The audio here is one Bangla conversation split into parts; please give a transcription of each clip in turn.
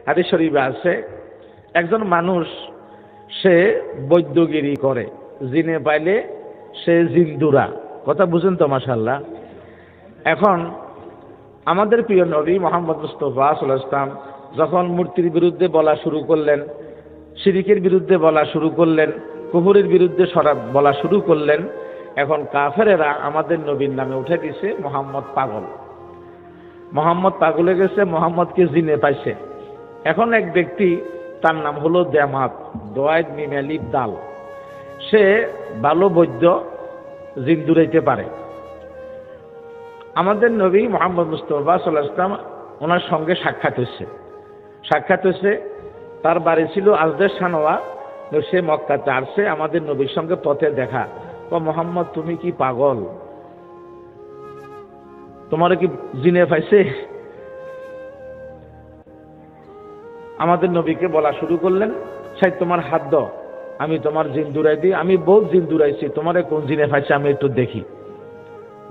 হাদিস শরীফে আছে একজন মানুষ সে বৈদ্যগিরি করে, জিনে পাইলে সে জিন্দুরা। কথা বুঝেন তো মাশাআল্লাহ। এখন আমাদের প্রিয় নবী মুহাম্মদ মুস্তাফা সাল্লাল্লাহু আলাইহি ওয়াসাল্লাম যখন মূর্তির বিরুদ্ধে বলা শুরু করলেন, শিরকের বিরুদ্ধে বলা শুরু করলেন, কুফরের বিরুদ্ধে বলা শুরু করলেন, এখন কাফেরেরা আমাদের নবীর নামে উঠে দিছে মুহাম্মদ পাগল। মুহাম্মদ পাগল হয়ে গেছে, মুহাম্মদকে জিনে পাইছে। এখন এক ব্যক্তি, তার নাম হলো দেমাত, দোয়াইদ মিম আলিফ দাল, সে ভালো বৈদ্য, জিন দূরাইতে পারে। আমাদের নবী মুহাম্মদ মুস্তাফা সাল্লাল্লাহু আলাইহি ওয়াসাল্লাম ওনার সঙ্গে সাক্ষাৎ হয়েছে। তার বাড়ি ছিল আজদের সানোয়া, সে মক্কাতে আসছে, আমাদের নবীর সঙ্গে পথে দেখা। মুহাম্মদ তুমি কি পাগল? তোমার কি জিনে পাইছে? আমাদের নবীকে বলা শুরু করলেন, সাই তোমার হাত দাও, আমি তোমার জিন দূরাই দিই। আমি বহুত জিন দূরাইছি, তোমারে কোন জিনে পাইছে আমি একটু দেখি।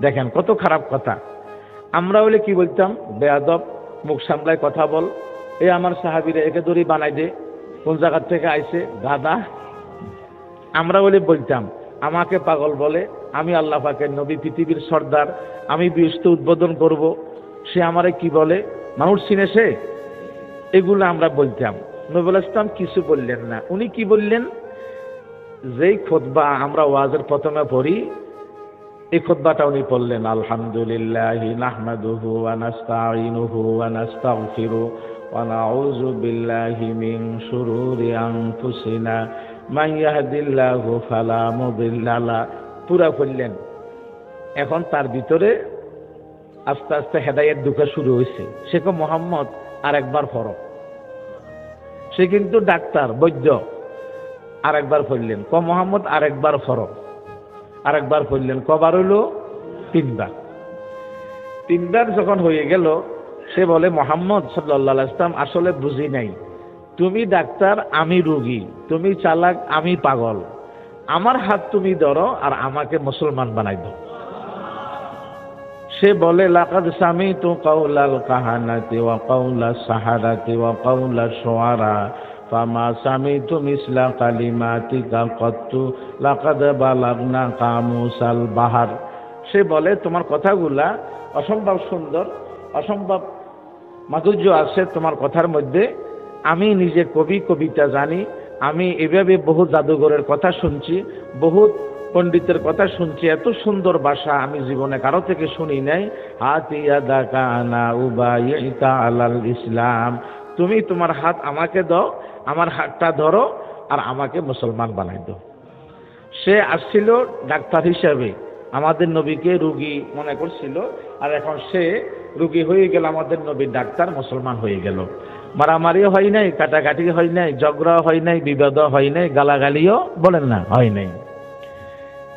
দেখেন কত খারাপ কথা। আমরা হলে কি বলতাম? বেয়াদব, মুখ সামলায় কথা বল, এই আমার সাহাবীরা একে দড়ি বানাই দে, কোন জায়গার থেকে আইছে গাদা। আমরা বলে বলতাম আমাকে পাগল বলে, আমি আল্লাহ পাকের নবী, পৃথিবীর সর্দার, আমি বিশ্বস্ত উদ্বোধন করব, সে আমারে কি বলে, মানুষ চিনে সে। এগুলো আমরা বলতাম। নবী ইসলাম কিছু বললেন না। উনি কি বললেন? যেই খুতবা আমরা ওয়াজের প্রথমে পড়ি, এই খুতবাটা উনি পড়লেন, আলহামদুলিল্লাহি নাহমাদুহু ওয়া নাস্তাঈনুহু ওয়া নাস্তাগফিরু ওয়া নাউযু বিল্লাহি মিন শুরুরি আনফুসিনা মান ইয়াহদিল্লাহু ফালা মুদিল্লা লাহু। পুরা পড়লেন। এখন তার ভিতরে আস্তে আস্তে হেদায়েত ঢোকা শুরু হয়েছে। সে কো মুহাম্মদ আরেকবার পড়ো। সে কিন্তু ডাক্তার, বৈদ্য। আরেকবার পড়লেন। মুহাম্মদ আরেকবার পড়ো। আরেকবার পড়লেন। কবার হইল? 3 বার। 3 বার যখন হয়ে গেল, সে বলে মুহাম্মদ সাল্লাল্লাহু আলাইহি ওয়াসাল্লাম আসলে বুঝি নাই, তুমি ডাক্তার, আমি রোগী, তুমি চালাক, আমি পাগল। আমার হাত তুমি ধরো আর আমাকে মুসলমান বানাই দাও। সে বলে লাকাদ সামিতু কাউলাল কাহানাতি ওয়া কাউলাস সাহারাতি ওয়া কাউলাশ শুআরা ফামা সামিতু মিসলা কালিমাতিকা কত্তু লাকাদ বালাগনা কামুসাল বাহার। সে বলে তোমার কথাগুলা অসম্ভব সুন্দর, অসম্ভব মাধুর্য আছে তোমার কথার মধ্যে। আমি নিজে কবি, কবিতা জানি, আমি এভাবে বহু জাদুঘরের কথা শুনছি, বহুত পণ্ডিতের কথা শুনছি, এত সুন্দর ভাষা আমি জীবনে কারো থেকে শুনি নাই। হাতিয়া কানা উবাইকা আলাল ইসলাম, তুমি তোমার হাত আমাকে দাও, আমার হাতটা ধরো আর আমাকে মুসলমান বানাই দাও। সে আসছিল ডাক্তার হিসাবে, আমাদের নবীকে রোগী মনে করছিল, আর এখন সে রোগী হয়ে গেল, আমাদের নবীর ডাক্তার, মুসলমান হয়ে গেল। মারামারিও হয় নাই, কাটাকাটি হয় নাই, ঝগড়া হয় নাই, বিবাদ হয় নাই, গালাগালিও বলেন না হয় নাই।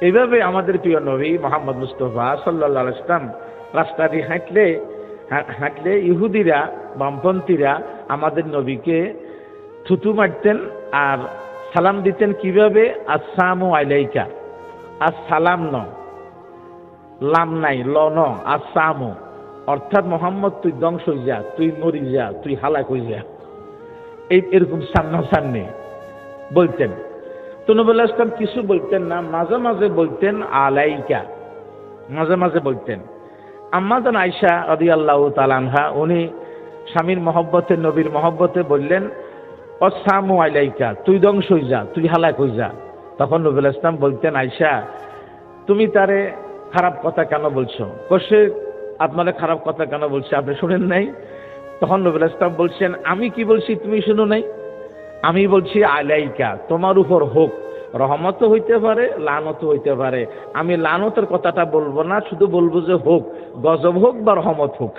এইভাবে আমাদের প্রিয় নবী মুহাম্মদ মুস্তাফা সাল্লাল্লাহু আলাইহি ওয়াসাল্লাম রাস্তা দিয়ে হাঁটলে ইহুদিরা, বামপন্থীরা আমাদের নবীকে থুতু মারতেন আর সালাম দিতেন। কিভাবে? আসসালামু আলাইকা। আসসালাম ন, লাম নাই, ল ন, আসসালামু, অর্থাৎ মোহাম্মদ তুই ধ্বংস হয়ে যা, তুই মরি যা, তুই হালাক হয়ে যা, এরকম সামনে বলতেন। তো নবী ইসলাম কিছু বলতেন না, মাঝে মাঝে বলতেন আলাইকা, মাঝে মাঝে বলতেন। আম্মা জান আয়েশা রাদিয়াল্লাহু তাআলা আনহা, উনি স্বামীর মহব্বতে, নবীর মহব্বতে বললেন আসসালামু আলাইকা, তুই ধ্বংস হয়ে যা, তুই হালাক হয়ে যা। তখন নবী ইসলাম বলতেন, আয়েশা তুমি তারে খারাপ কথা কেন বলছো? কোষে আপনারা খারাপ কথা কেন বলছে, আপনি শুনেন নাই? তখন নবী ইসলাম বলছেন, আমি কি বলছি তুমি শুনো নাই? আমি বলছি আলাইকা, তোমার উপর হোক, রহমতও হইতে পারে, লানতও হইতে পারে। আমি লানতের কথাটা বলবো না, শুধু বলবো যে হোক, গজব হোক বা রহমত হোক।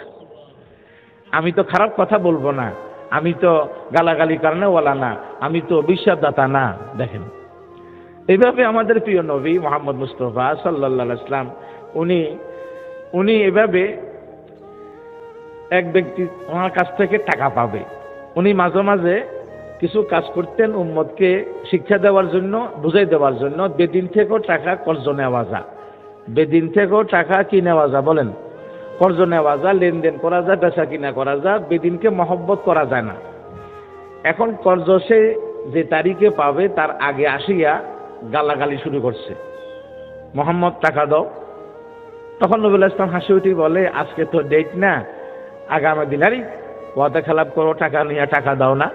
আমি তো খারাপ কথা বলবো না, আমি তো গালাগালি কারণে ওয়ালা না, আমি তো অভিশাপদাতা না। দেখেন, এইভাবে আমাদের প্রিয় নবী মুহাম্মদ মুস্তাফা সাল্লাল্লাহু আলাইহি ওয়াসাল্লাম উনি এভাবে এক ব্যক্তি ওনার কাছ থেকে টাকা পাবে, উনি মাঝে মাঝে কিছু কাজ করতেন উম্মতকে শিক্ষা দেওয়ার জন্য, বুঝাই দেওয়ার জন্য। বেদিন থেকেও টাকা কর্জ নেওয়া যায়, বেদিন থেকেও টাকা কি নেওয়া যায় বলেন? কর্জ নেওয়া যায়, লেনদেন করা যায়, বেচা কিনা করা যায়। বেদিনকে মহব্বত করা যায় না, এখন কর্জ সে যে তারিখে পাবে তার আগে আসিয়া গালাগালি শুরু করছে, মোহাম্মদ টাকা দাও। তখন নবীল ইসলাম হাসি উঠি বলে, আজকে তো ডেট না, আগামী দিন আরই ওয়াদা খেলাপ করো, টাকা নিয়ে টাকা দাও না।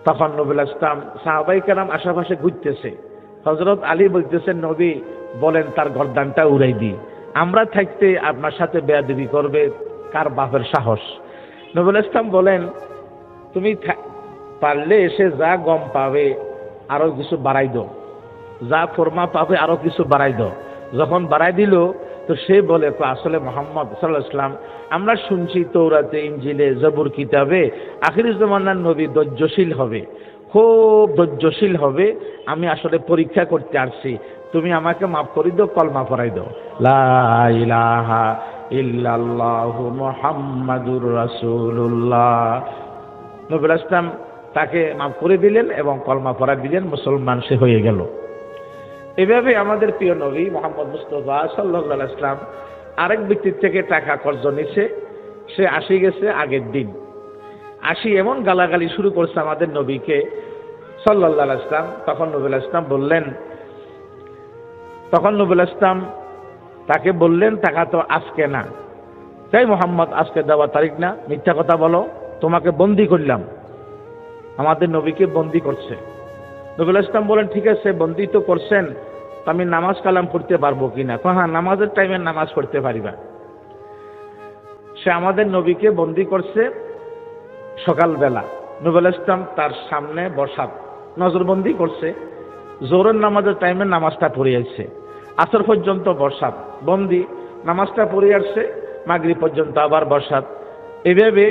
তখন নবীল ইসলাম সাহাবাই কেরাম আশেপাশে ঘুরতেছে, হযরত আলী বলতেছেন, নবী বলেন তার গর্দানটা উড়াই দিই, আমরা থাকতে আপনার সাথে বেয়াদবি করবে কার বাপের সাহস। নবীল ইসলাম বলেন, তুমি পারলে এসে যা গম পাবে আরো কিছু বাড়াই দাও, যা ফরমা পাবে আরো কিছু বাড়াই দাও। যখন বাড়াই দিল তো সে বলে, আসলে মুহাম্মদ সাল্লাল্লাহু আলাইহি ওয়াসাল্লাম আমরা শুনছি তৌরাতে, ইনজিলে, জবুর কিতাবে আখির জামানার নবী ধৈর্যশীল হবে, খুব ধৈর্যশীল হবে। আমি আসলে পরীক্ষা করতে আসছি, তুমি আমাকে মাফ করে দাও, কলমা পড়াই দাও, লা ইলাহা ইল্লাল্লাহু মুহাম্মাদুর রাসূলুল্লাহ। নবী ইসলাম তাকে মাফ করে দিলেন এবং কলমা পড়াই দিলেন, মুসলমান সে হয়ে গেল। এভাবে আমাদের প্রিয় নবী মুহাম্মদ মুস্তাফা সাল্লাল্লাহু আলাইহি ওয়াসাল্লাম আরেক ব্যক্তির থেকে টাকা কর্জ নিছে, সে আসি গেছে আগের দিন, আসি এমন গালাগালি শুরু করছে আমাদের নবীকে সাল্লাল্লাহু আলাইহি ওয়াসাল্লাম। তখন নবী ইসলাম বললেন, তাকে বললেন, টাকা তো আজকে না, তাই মোহাম্মদ আজকে দেওয়া তারিখ না, মিথ্যা কথা বলো, তোমাকে বন্দি করলাম। আমাদের নবীকে বন্দি করছে। নবী ইসলাম বলেন, ঠিক আছে বন্দি তো করছেন, তো আমি নামাজ কালাম পড়তে পারবো কিনা? হ্যাঁ, নামাজের টাইমে নামাজ পড়তে পারিবা। সে আমাদের নবীকে বন্দি করছে সকালবেলা। নবী ইসলাম তার সামনে বসাত নজরবন্দি করছে, জোহরের নামাজের টাইমে নামাজটা পড়ে আসছে, আসর পর্যন্ত বসাত বন্দি, নামাজটা পড়ে আসছে, মাগরিব পর্যন্ত আবার বসাত, এভাবে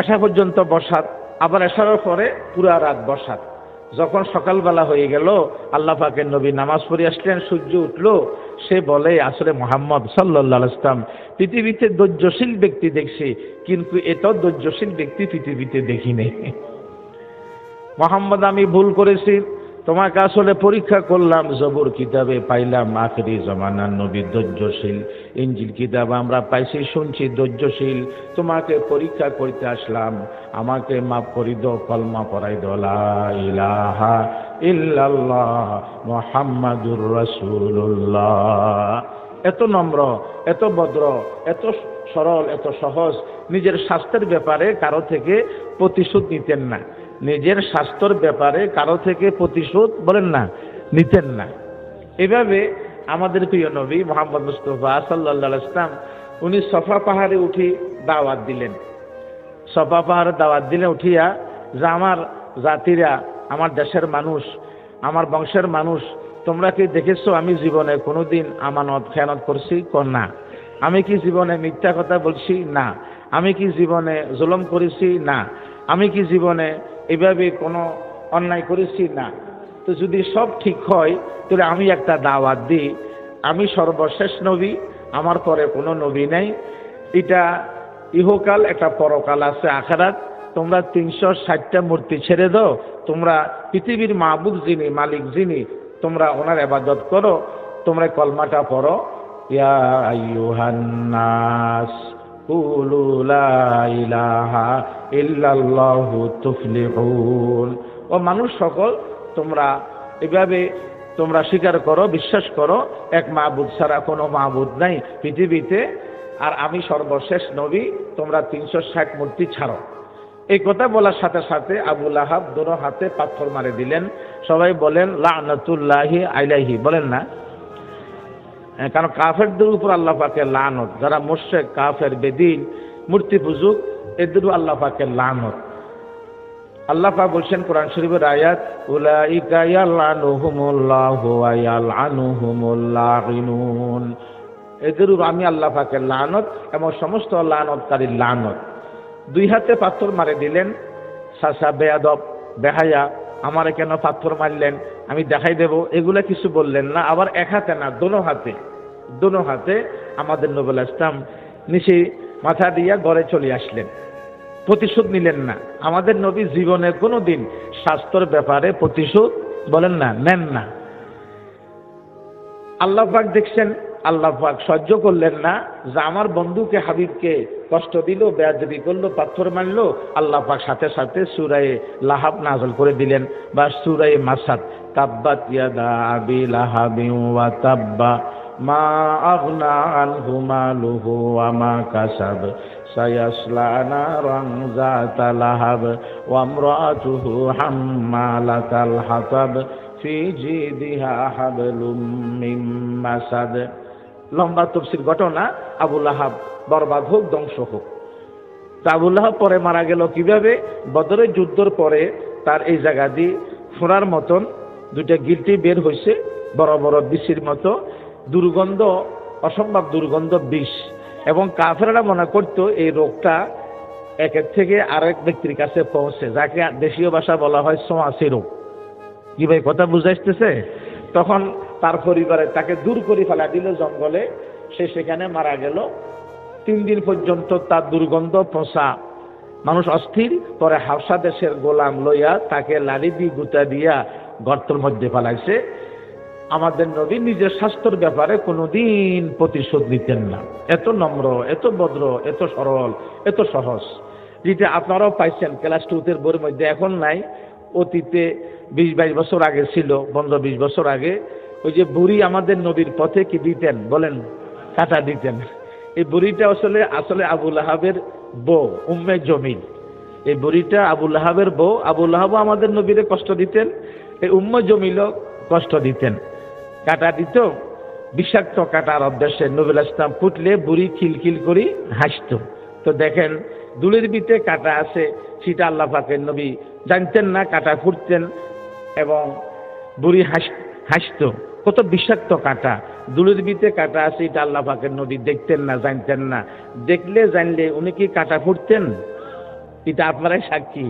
এশা পর্যন্ত বসাত, আবার এশার পরে পুরা রাত বসাত। যখন সকালবেলা হয়ে গেল, আল্লাহ পাকের নবী নামাজ পড়ে আসলেন, সূর্য উঠলো, সে বলে, আসলে মুহাম্মদ সাল্লাল্লাহু আলাইহি ওয়াসাল্লাম পৃথিবীতে ধৈর্যশীল ব্যক্তি দেখছি, কিন্তু এত ধৈর্যশীল ব্যক্তি পৃথিবীতে দেখি নেই। মুহাম্মদ আমি ভুল করেছি, তোমাকে আসলে পরীক্ষা করলাম, জবুর কিতাবে পাইলাম আখিরি জামানার নবী ধৈর্যশীল, ইনজিল কিতাব আমরা পাইছি শুনছি ধৈর্যশীল, তোমাকে পরীক্ষা করতে আসলাম, আমাকে মাফ করে দাও, কলমা পড়াই দাও, লা ইলাহা ইল্লাল্লাহ মুহাম্মাদুর রাসূলুল্লাহ। এত নম্র, এত ভদ্র, এত সরল, এত সহজ, নিজের স্বাস্থ্যের ব্যাপারে কারো থেকে প্রতিশোধ নিতেন না, নিজের স্বাস্থ্যের ব্যাপারে কারো থেকে প্রতিশোধ বলেন না, নিতেন না। এভাবে আমাদের প্রিয় নবী মুহাম্মদ মুস্তাফা সাল্লাল্লাহু আলাইহি ওয়াসাল্লাম উনি সফা পাহাড়ে উঠি দাওয়াত দিলেন। সফা পাহাড়ে দাওয়াত দিলে উঠিয়া যে আমার জাতিরা, আমার দেশের মানুষ, আমার বংশের মানুষ, তোমরা কি দেখেছো আমি জীবনে কোনোদিন আমানত খেয়ানত করছি? না। আমি কি জীবনে মিথ্যা কথা বলছি? না। আমি কি জীবনে জুলুম করেছি? না। আমি কি জীবনে এভাবে কোনো অন্যায় করেছি? না। তো যদি সব ঠিক হয় তাহলে আমি একটা দাওয়াত দিই, আমি সর্বশেষ নবী, আমার পরে কোনো নবী নেই, এটা ইহকাল, একটা পরকাল আছে আখিরাত, তোমরা 360টা মূর্তি ছেড়ে দাও, তোমরা পৃথিবীর মাবুদ যিনি, মালিক যিনি, তোমরা ওনার ইবাদত করো, তোমরা কলমাটা পড়ো, ইয়া আইয়ুহান নাস কুলু লা ইলাহা ইল্লাল্লাহু তুফলিহুন। ও মানুষ সকল, তোমরা এভাবে তোমরা স্বীকার করো, বিশ্বাস করো এক মাবুদ ছাড়া কোনো মাবুদ নাই পৃথিবীতে, আর আমি সর্বশেষ নবী, তোমরা 360 মূর্তি ছাড়ো। এই কথা বলার সাথে সাথে আবু লাহাব দোনো হাতে পাথর মারে দিলেন। সবাই বলেন লানাতুল্লাহি আলাইহি, বলেন না? কারণ কাফেরদের উপর আল্লাহ পাকের লানত, যারা মুশরিক, কাফের, বেদিন, মূর্তি পূজক, এদেরও আল্লাহ পাকের লানত। আল্লাহ পাক বলছেন কোরআন শরীফের আয়াত, উলাইকা ইয়ালআনুহুমুল্লাহু ওয়া ইয়ালআনুহুমুল লাঈনুন, এদেরও আমি আল্লাহ পাকের লানত এবং সমস্ত লানতকারীর লানত। দুই হাতে পাথর মারে দিলেন। সাসা বেয়াদব, বেহায়া, আমারে কেন পাথর মারলেন, আমি দেখাই দেব, এগুলা কিছু বললেন না। আবার এক হাতে না, দোনো হাতে আমাদের নবী ইসলাম নিচে মাথা দিয়া ঘরে চলে আসলেন, প্রতিশোধ নিলেন না। আমাদের নবী জীবনে কোনোদিন স্বাস্থ্যের ব্যাপারে প্রতিশোধ বলেন না, নেন না। আল্লাহ পাক দেখছেন, আল্লাহ পাক সহ্য করলেন না যে আমার বন্ধুকে, হাবিবকে কষ্ট দিল, বেয়াদবি করলো, পাথর মারলো, আল্লাহ পাক সাথে সাথে সূরা লাহাব নাযিল করে দিলেন, বা সূরা মাসাদ, তাব্বাত ইয়াদা আবি লাহাবিন ওয়া তাব্বা মা আগনা আনহু মালুহু ওয়া মা কাসাব সায়াসলা নারান যাতা লাহাব ওয়া ইমরাতুহু হাম্মালাতাল হাতাব ফি জিদিহা হাবলুম মিন মাসাদ। লম্বা তাফসীর ঘটনা, আবু লাহাব বরবাদ হোক, ধ্বংস হোক। তা আবু লাহাব পরে মারা গেল কিভাবে? বদরের যুদ্ধের পরে তার এই জায়গা দিয়ে ফোড়ার মতন দুইটা গিলটি বের হয়েছে, বড় বড় বিষের মতো দুর্গন্ধ, অসম্ভব দুর্গন্ধ বিষ। এবং কাফেররা মনে করতো এই রোগটা একের থেকে আরেক ব্যক্তির কাছে পৌঁছে, যাকে দেশীয় ভাষা বলা হয় ছোঁয়াচে রোগ। কি ভাই কথা বুঝাইতেছে? তখন তার পরিবারে তাকে দূর করে ফেলা দিল জঙ্গলে, সে সেখানে মারা গেল। 3 দিন পর্যন্ত তার দুর্গন্ধ পচা, মানুষ অস্থির। পরে হাবশা দেশের গোলাম লইয়া তাকে লাড়ি দিয়ে গুতা দিয়া গর্তের মধ্যে ফেলাইছে। আমাদের নবী নিজের স্বাস্থ্যের ব্যাপারে কোনোদিন প্রতিশোধ নিতেন না। এত নম্র, এত ভদ্র, এত সরল, এত সহজ, যেটা আপনারাও পাইছেন ক্লাস 2 বইয়ের মধ্যে, এখন নাই, অতীতে 20-22 বছর আগে ছিল, 15-20 বছর আগে। ওই যে বুড়ি আমাদের নবীর পথে কি দিতেন বলেন? কাঁটা দিতেন। এই বুড়িটা আসলে আবু লাহাবের বউ উম্মে জমিল। এই বুড়িটা আবু লাহাবের বউ। আবু লাহাবও আমাদের নবীরে কষ্ট দিতেন, এই উম্মে জমিলও কষ্ট দিতেন। কাঁটা দিত, বিষাক্ত কাঁটার উদ্দেশ্যে। নবী আলাইহিস সালাম ফুটলে বুড়ি খিলখিল করে হাসত। তো দেখেন, দুলের ভিতরে কাঁটা আছে, সেটা আল্লাহ পাকের নবী জানতেন না, কাঁটা ফুটতেন এবং বুড়ি হাসত। কত বিষাক্ত কাঁটা, দুলের ভিতরে কাঁটা আছে, এটা আল্লাহ পাকের নবী দেখতেন না, জানতেন না। দেখলে জানলে উনি কি কাঁটা ফুটতেন? এটা আপনারাই সাক্ষী।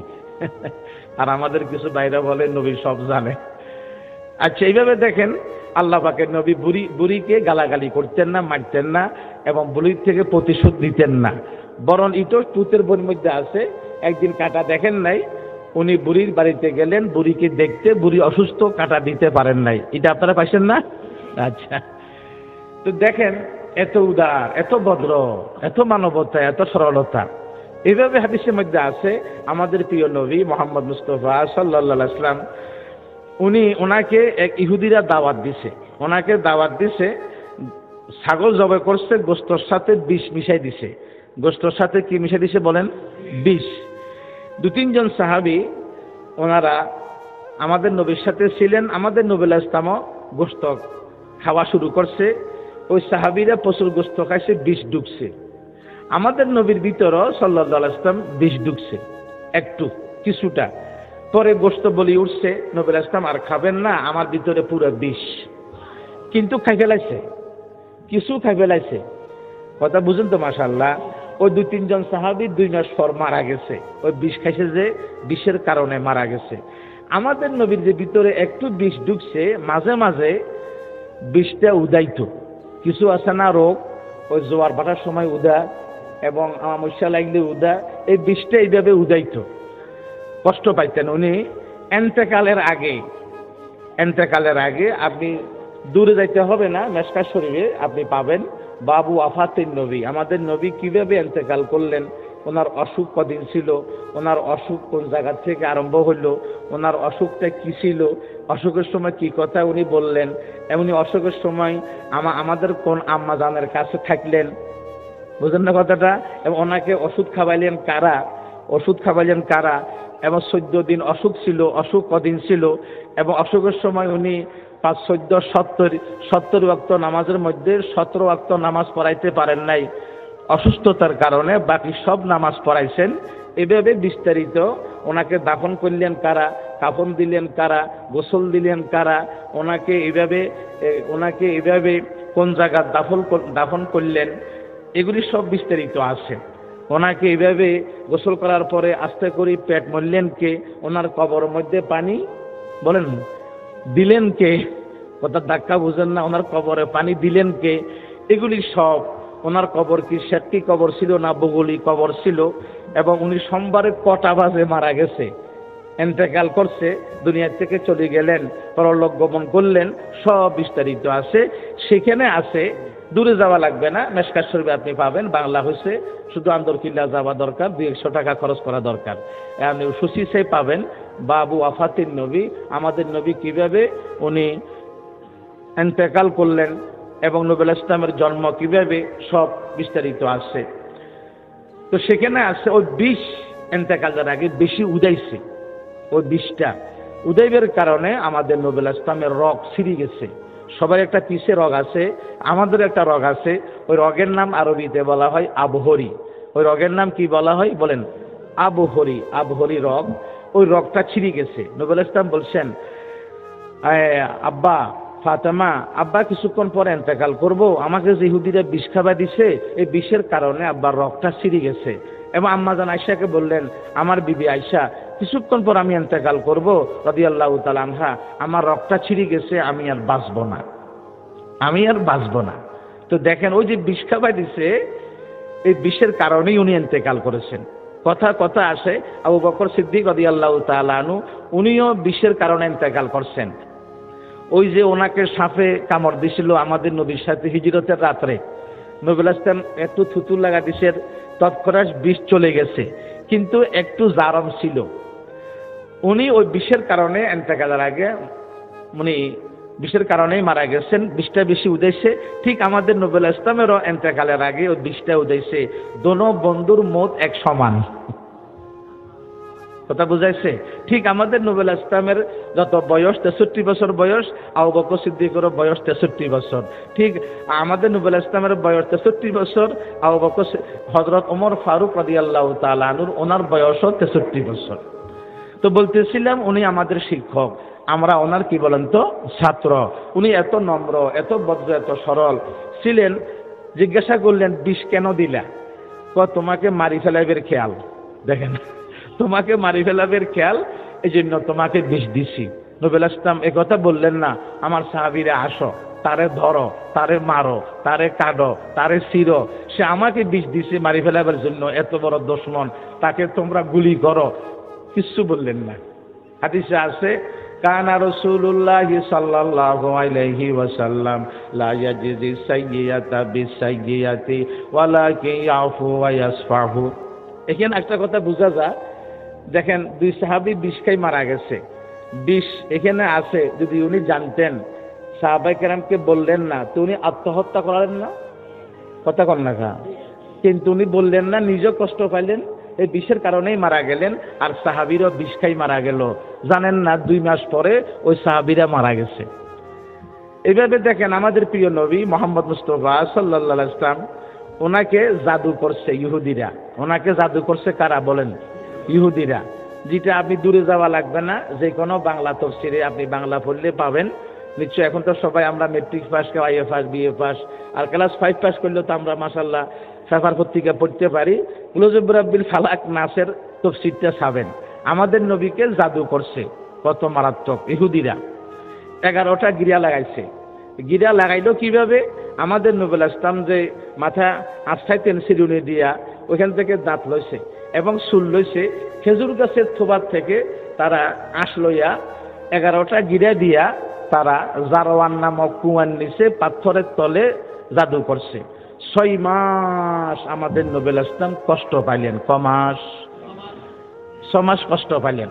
আর আমাদের কিছু বাইরে বলে নবী সব জানে। আচ্ছা, এইভাবে দেখেন আল্লাহ পাকের নবী বুড়িকে গালাগালি করতেন না, মারতেন না, এবং বুড়ির থেকে প্রতিশোধ নিতেন না। বরং ইটো 2 বইয়ের মধ্যে আছে, একদিন কাঁটা দেখেন নাই, উনি বুড়ির বাড়িতে গেলেন বুড়িকে দেখতে, বুড়ি অসুস্থ, কাঁটা দিতে পারেন নাই। এটা আপনারা পাইছেন না? আচ্ছা, তো দেখেন এত উদার, এত ভদ্র, এত মানবতা, এত সরলতা। এইভাবে হাদিসের মধ্যে আছে আমাদের প্রিয় নবী মুহাম্মদ মুস্তাফা সাল্লাল্লাহু আলাইহি ওয়াসাল্লাম, ওনাকে এক ইহুদিরা দাওয়াত দিছে। ওনাকে দাওয়াত দিছে, ছাগল জবাই করছে, গোশতের সাথে বিষ মিশাই দিছে। গোশতের সাথে কি মিশাই দিছে বলেন? বিষ। 2-3 জন সাহাবী ওনারা আমাদের নবীর সাথে ছিলেন। আমাদের নবী আলাইহিস সালামও গোশত খাওয়া শুরু করছে। ওই সাহাবীরা প্রচুর গোশত খাইছে, বিষ ঢুকছে। আমাদের নবীর ভিতরও সাল্লাল্লাহু আলাইহি ওয়াসাল্লাম বিষ ঢুকছে একটু, কিছুটা। পরে গোশত বলি উঠছে, নবী আলাইহিস সালাম আর খাবেন না, আমার ভিতরে পুরো বিষ। কিন্তু খাই ফেলাইছে, কিছু খাই ফেলাইছে। কথা বুঝুন তো? মাশাআল্লাহ। ওই 2-3 জন সাহাবী 2 মাস পর মারা গেছে। ওই বিষ খাইছে, যে বিষের কারণে মারা গেছে। আমাদের নবীর যে ভিতরে একটু বিষ ঢুকছে, মাঝে মাঝে বিষটা উদাইতো। কিছু আছে না রোগ, ওই জোয়ার ভাটার সময় উদা, এবং আমস্যা লাগলে উদা, এই বিষটা এইভাবে উদাইতো, কষ্ট পাইতেন উনি। এন্তেকালের আগে আপনি দূরে যাইতে হবে না, মেশকাত শরীফে আপনি পাবেন বাবু ওয়াফাতিন নবী, আমাদের নবী কিভাবে এন্তেকাল করলেন, ওনার অসুখ কদিন ছিল, ওনার অসুখ কোন জায়গা থেকে আরম্ভ হইল, ওনার অসুখটা কি ছিল, অসুখের সময় কি কথা উনি বললেন, এমনি অসুখের সময় আমাদের কোন আম্মা জানের কাছে থাকলেন, বুঝলেন না কথাটা? এবং ওনাকে ওষুধ খাওয়াইলেন কারা, এবং 14 দিন অসুখ ছিল, অসুখ কদিন ছিল, এবং অসুখের সময় উনি 5, 14, 70 ওয়াক্ত নামাজের মধ্যে 17 ওয়াক্ত নামাজ পড়াইতে পারেন নাই অসুস্থতার কারণে, বাকি সব নামাজ পড়াইছেন। এভাবে বিস্তারিত। ওনাকে দাফন করলেন কারা, কাফন দিলেন কারা, গোসল দিলেন কারা, ওনাকে এভাবে কোন জায়গা দাফন করলেন, এগুলি সব বিস্তারিত আছে। ওনাকে এইভাবে গোসল করার পরে আস্তে করে পেট মরলেন কে, ওনার কবরের মধ্যে পানি বলেন দিলেন কে, কথা ধাক্কা বুঝেন না, ওনার কবরে পানি দিলেন কে, এগুলি সব। ওনার কবর কি শেটকি কবর ছিল না বগুলি কবর ছিল, এবং উনি সোমবারে কটা বাজে মারা গেছে, ইন্তেকাল করছে, দুনিয়া থেকে চলে গেলেন, পরলোক গমন করলেন, সব বিস্তারিত আছে। সেখানে আছে, দূরে যাওয়া লাগবে না, মেশকাত শরীফে আপনি পাবেন, বাংলা হয়েছে, শুধু আন্দরকিল্লা যাওয়া দরকার, 200 টাকা খরচ করা দরকার। আপনি সুশিসে পাবেন বাবু ওয়াফাতিন নবী, আমাদের নবী কিভাবে উনি ইন্তেকাল করলেন এবং নবী আলাইহিস সালামের জন্ম কিভাবে, সব বিস্তারিত আছে। তো সেখানে আছে ওই বিষ ইন্তেকালের আগে বেশি উদাইছে, ওই বিষটা উদাইবের কারণে আমাদের নবী আলাইহিস সালামের রগ ছিঁড়ে গেছে। সবার একটা পিছে রগ আছে, আমাদের একটা রগ আছে, ওই রগের নাম আরবিতে বলা হয় আবহরি। ওই রগের নাম কি বলা হয় বলেন? আবহরি, আবহরি রগ। ওই রগটা ছিঁড়ে গেছে। নবী আলাইহিস সালাম বলছেন, আব্বা ফাতেমা, আব্বা কিছুক্ষণ পরে ইন্তেকাল করব, আমাকে যে ইহুদিরা বিষ খাওয়া দিছে, এই বিষের কারণে আব্বার রগটা ছিঁড়ে গেছে। এবং আম্মা জান আয়েশাকে বললেন, আমার বিবি আয়েশা, কিছুক্ষণ পর আমি ইন্তেকাল করব রাদিয়াল্লাহু তাআলা আনহা, আমার রগটা ছিঁড়ে গেছে, আমি আর বাঁচব না, আমি আর বাঁচব না। তো দেখেন, ওই যে বিষ খাওয়া দিছে, এই বিষের কারণেই উনি ইন্তেকাল করেছেন। কথা আসে, আবু বকর সিদ্দিক রাদিয়াল্লাহু তাআলা আনহু, উনিও বিষের কারণে ইন্তেকাল করছেন। ওই যে ওনাকে সাপে কামড় দিছিল আমাদের নবীর সাথে হিজরতের রাত্রে, নবী আলাইহিস সালাম একটু থুতু লাগা দিছে, তৎক্ষণাৎ বিষ চলে গেছে, কিন্তু একটু জারম ছিল। উনি ওই বিষের কারণে ইন্তেকালের আগে উনি বিষের কারণেই মারা গেছেন। বিষটা বেশি উদাইছে। ঠিক আমাদের নবী আলাইহিস সালামেরও ইন্তেকালের আগে ওই বিষটা উদাইছে। দোনো বন্ধুর মত এক সমান। কথা বুঝাইছে? ঠিক আমাদের নবী আলাইহিস সালামের যত বয়স 63 বছর বয়স, আবু বকর সিদ্দিকের বয়স 63 বছর। ঠিক আমাদের নবী আলাইহিস সালামের বয়স 63 বছর, আবু বকর হযরত ওমর ফারুক রাদিয়াল্লাহু তাআলা আনহুর ওনার বয়সও 63 বছর। তো বলতেছিলাম, উনি আমাদের শিক্ষক, আমরা ওনার কি বলেন তো ছাত্র। উনি এত নম্র, এত ভদ্র, এত সরল ছিলেন। জিজ্ঞাসা করলেন, বিষ কেন দিলা? তোমাকে মারি ফেলাইবের খেয়াল। দেখেন, তোমাকে মারি ফেলাবের খেয়াল, এই জন্য তোমাকে বিষ দিছি। নবী আলাইহিস সালাম একথা বললেন না, আমার সাহাবীরা আসো, তারে ধরো, তারে মারো, তারে কাটো, তারে ছিঁড়ো, সে আমাকে বিষ দিছে মারি ফেলাবার জন্য, এত বড় দুশমন, তাকে তোমরা গুলি করো, কিচ্ছু বললেন না। হাদিসে আছে, কানা রাসূলুল্লাহ সাল্লাল্লাহু আলাইহি ওয়াসাল্লাম লা ইয়াজিজি সাইয়্যাতা বিসাইয়্যাতি ওয়ালাকিন ইয়াফু ওয়া ইয়াসফাহু। এখানে একটা কথা বোঝা যায়, দেখেন, দুই সাহাবী বিষ খাই মারা গেছে। বিষ এখানে আছে, যদি উনি জানতেন, সাহাবায়ে কেরামকে বললেন না, তো উনি আত্মহত্যা করলেন না? কথা কন না কা? কিন্তু উনি বললেন না, নিজেও কষ্ট পাইলেন, এই বিষের কারণেই মারা গেলেন। আর সাহাবীরও বিষ খাই মারা গেল। জানেন না, 2 মাস পরে ওই সাহাবীরা মারা গেছে। এইভাবে দেখেন, আমাদের প্রিয় নবী মুহাম্মদ মুস্তাফা সাল্লাল্লাহু আলাইহি ওয়াসাল্লাম, ওনাকে জাদু করছে ইহুদিরা। ওনাকে জাদু করছে কারা বলেন? ইহুদিরা। যেটা আপনি দূরে যাওয়া লাগবে না, যে কোনো বাংলা তাফসীরে আপনি বাংলা পড়লে পাবেন নিশ্চয়। এখন তো সবাই আমরা মেট্রিক পাস, কেউ আইএ পাস, বিএ পাস, আর ক্লাস 5 পাস করলেও তো আমরা মাশাআল্লাহ পেপার পত্রিকা পড়তে পারি। কুলুজুব রাব্বিল ফালাক নাসের তাফসীরটা ছাবেন। আমাদের নবীকে জাদু করছে, কত মারাত্মক। ইহুদিরা 11টা গিরা লাগাইছে। গিরা লাগাইলো কিভাবে? আমাদের নবী আলাইহিস সালাম যে মাথা আস্থায় তেল চিরুনি দিয়া ওইখান থেকে দাঁত লইছে এবং চুল লইছে, খেজুর গাছের থোবার থেকে তারা আঁশ লইয়া 11টা গিরা দিয়া তারা জারওয়ান নামক কুয়ার নিচে পাথরের তলে জাদু করছে। 6 মাস আমাদের নবী আলাইহিস সালাম কষ্ট পাইলেন। কমাস 6 মাস কষ্ট পাইলেন।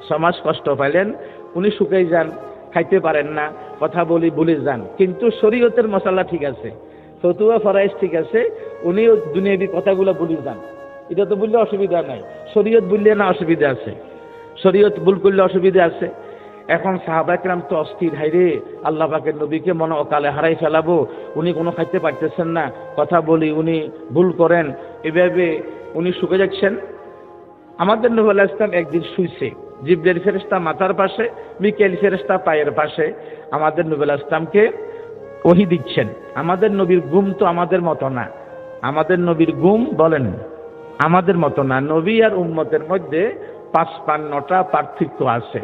6 মাস কষ্ট পাইলেন। উনি শুকাই যান, খাইতে পারেন না, কথা বলি ভুলে যান। কিন্তু শরীয়তের মশালা ঠিক আছে, ফতুয়া ফরাইজ ঠিক আছে, উনি দুনিয়াবি কথাগুলো ভুলে যান। এটা তো বললে অসুবিধা নাই, শরীয়ত বললে না অসুবিধা আছে, শরীয়ত ভুল করলে অসুবিধা আছে। এখন সাহাবায়ে কেরাম তো অস্থির, হাইরে আল্লাহ পাকের নবীকে মনে অকালে হারাই ফেলাবো, উনি কোনো খাইতে পারতেছেন না, কথা বলি উনি ভুল করেন, এভাবে উনি শুকে যাচ্ছেন। আমাদের নবী আলাইহিস সালাম একদিন শুইছে, জিবরাইল ফেরেশতা মাথার পাশে, মিকাইল ফেরেশতা পায়ের পাশে আমাদের নবী আলাইহিস সালামকে ওহী দিচ্ছেন। আমাদের নবীর ঘুম তো আমাদের মতো না। আমাদের নবীর ঘুম বলেন আমাদের মতো না। নবী আর উম্মতের মধ্যে 55টা পার্থক্য আছে।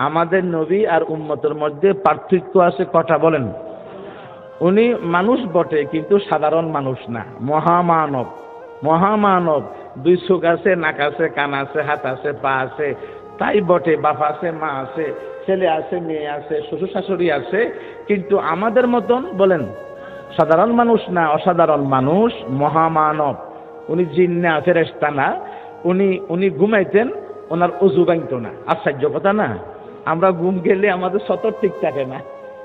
আমাদের নবী আর উম্মতের মধ্যে পার্থক্য আছে কটা বলেন? উনি মানুষ বটে, কিন্তু সাধারণ মানুষ না, মহামানব। মহামানব, 2 চোখ আছে, নাক আছে, কান আছে, হাত আছে, পা আছে, তাই বটে, বাপ আছে, মা আছে, ছেলে আছে, মেয়ে আছে, শ্বশুর শাশুড়ি আছে, কিন্তু আমাদের মতন বলেন সাধারণ মানুষ না, অসাধারণ মানুষ, মহামানব। উনি জিন না, ফেরেশতা না, উনি ঘুমাইতেন, ওনার অজু ভাঙতো না। আশ্চর্য কথা না? আমরা ঘুম গেলে আমাদের সতর ঠিক থাকে না,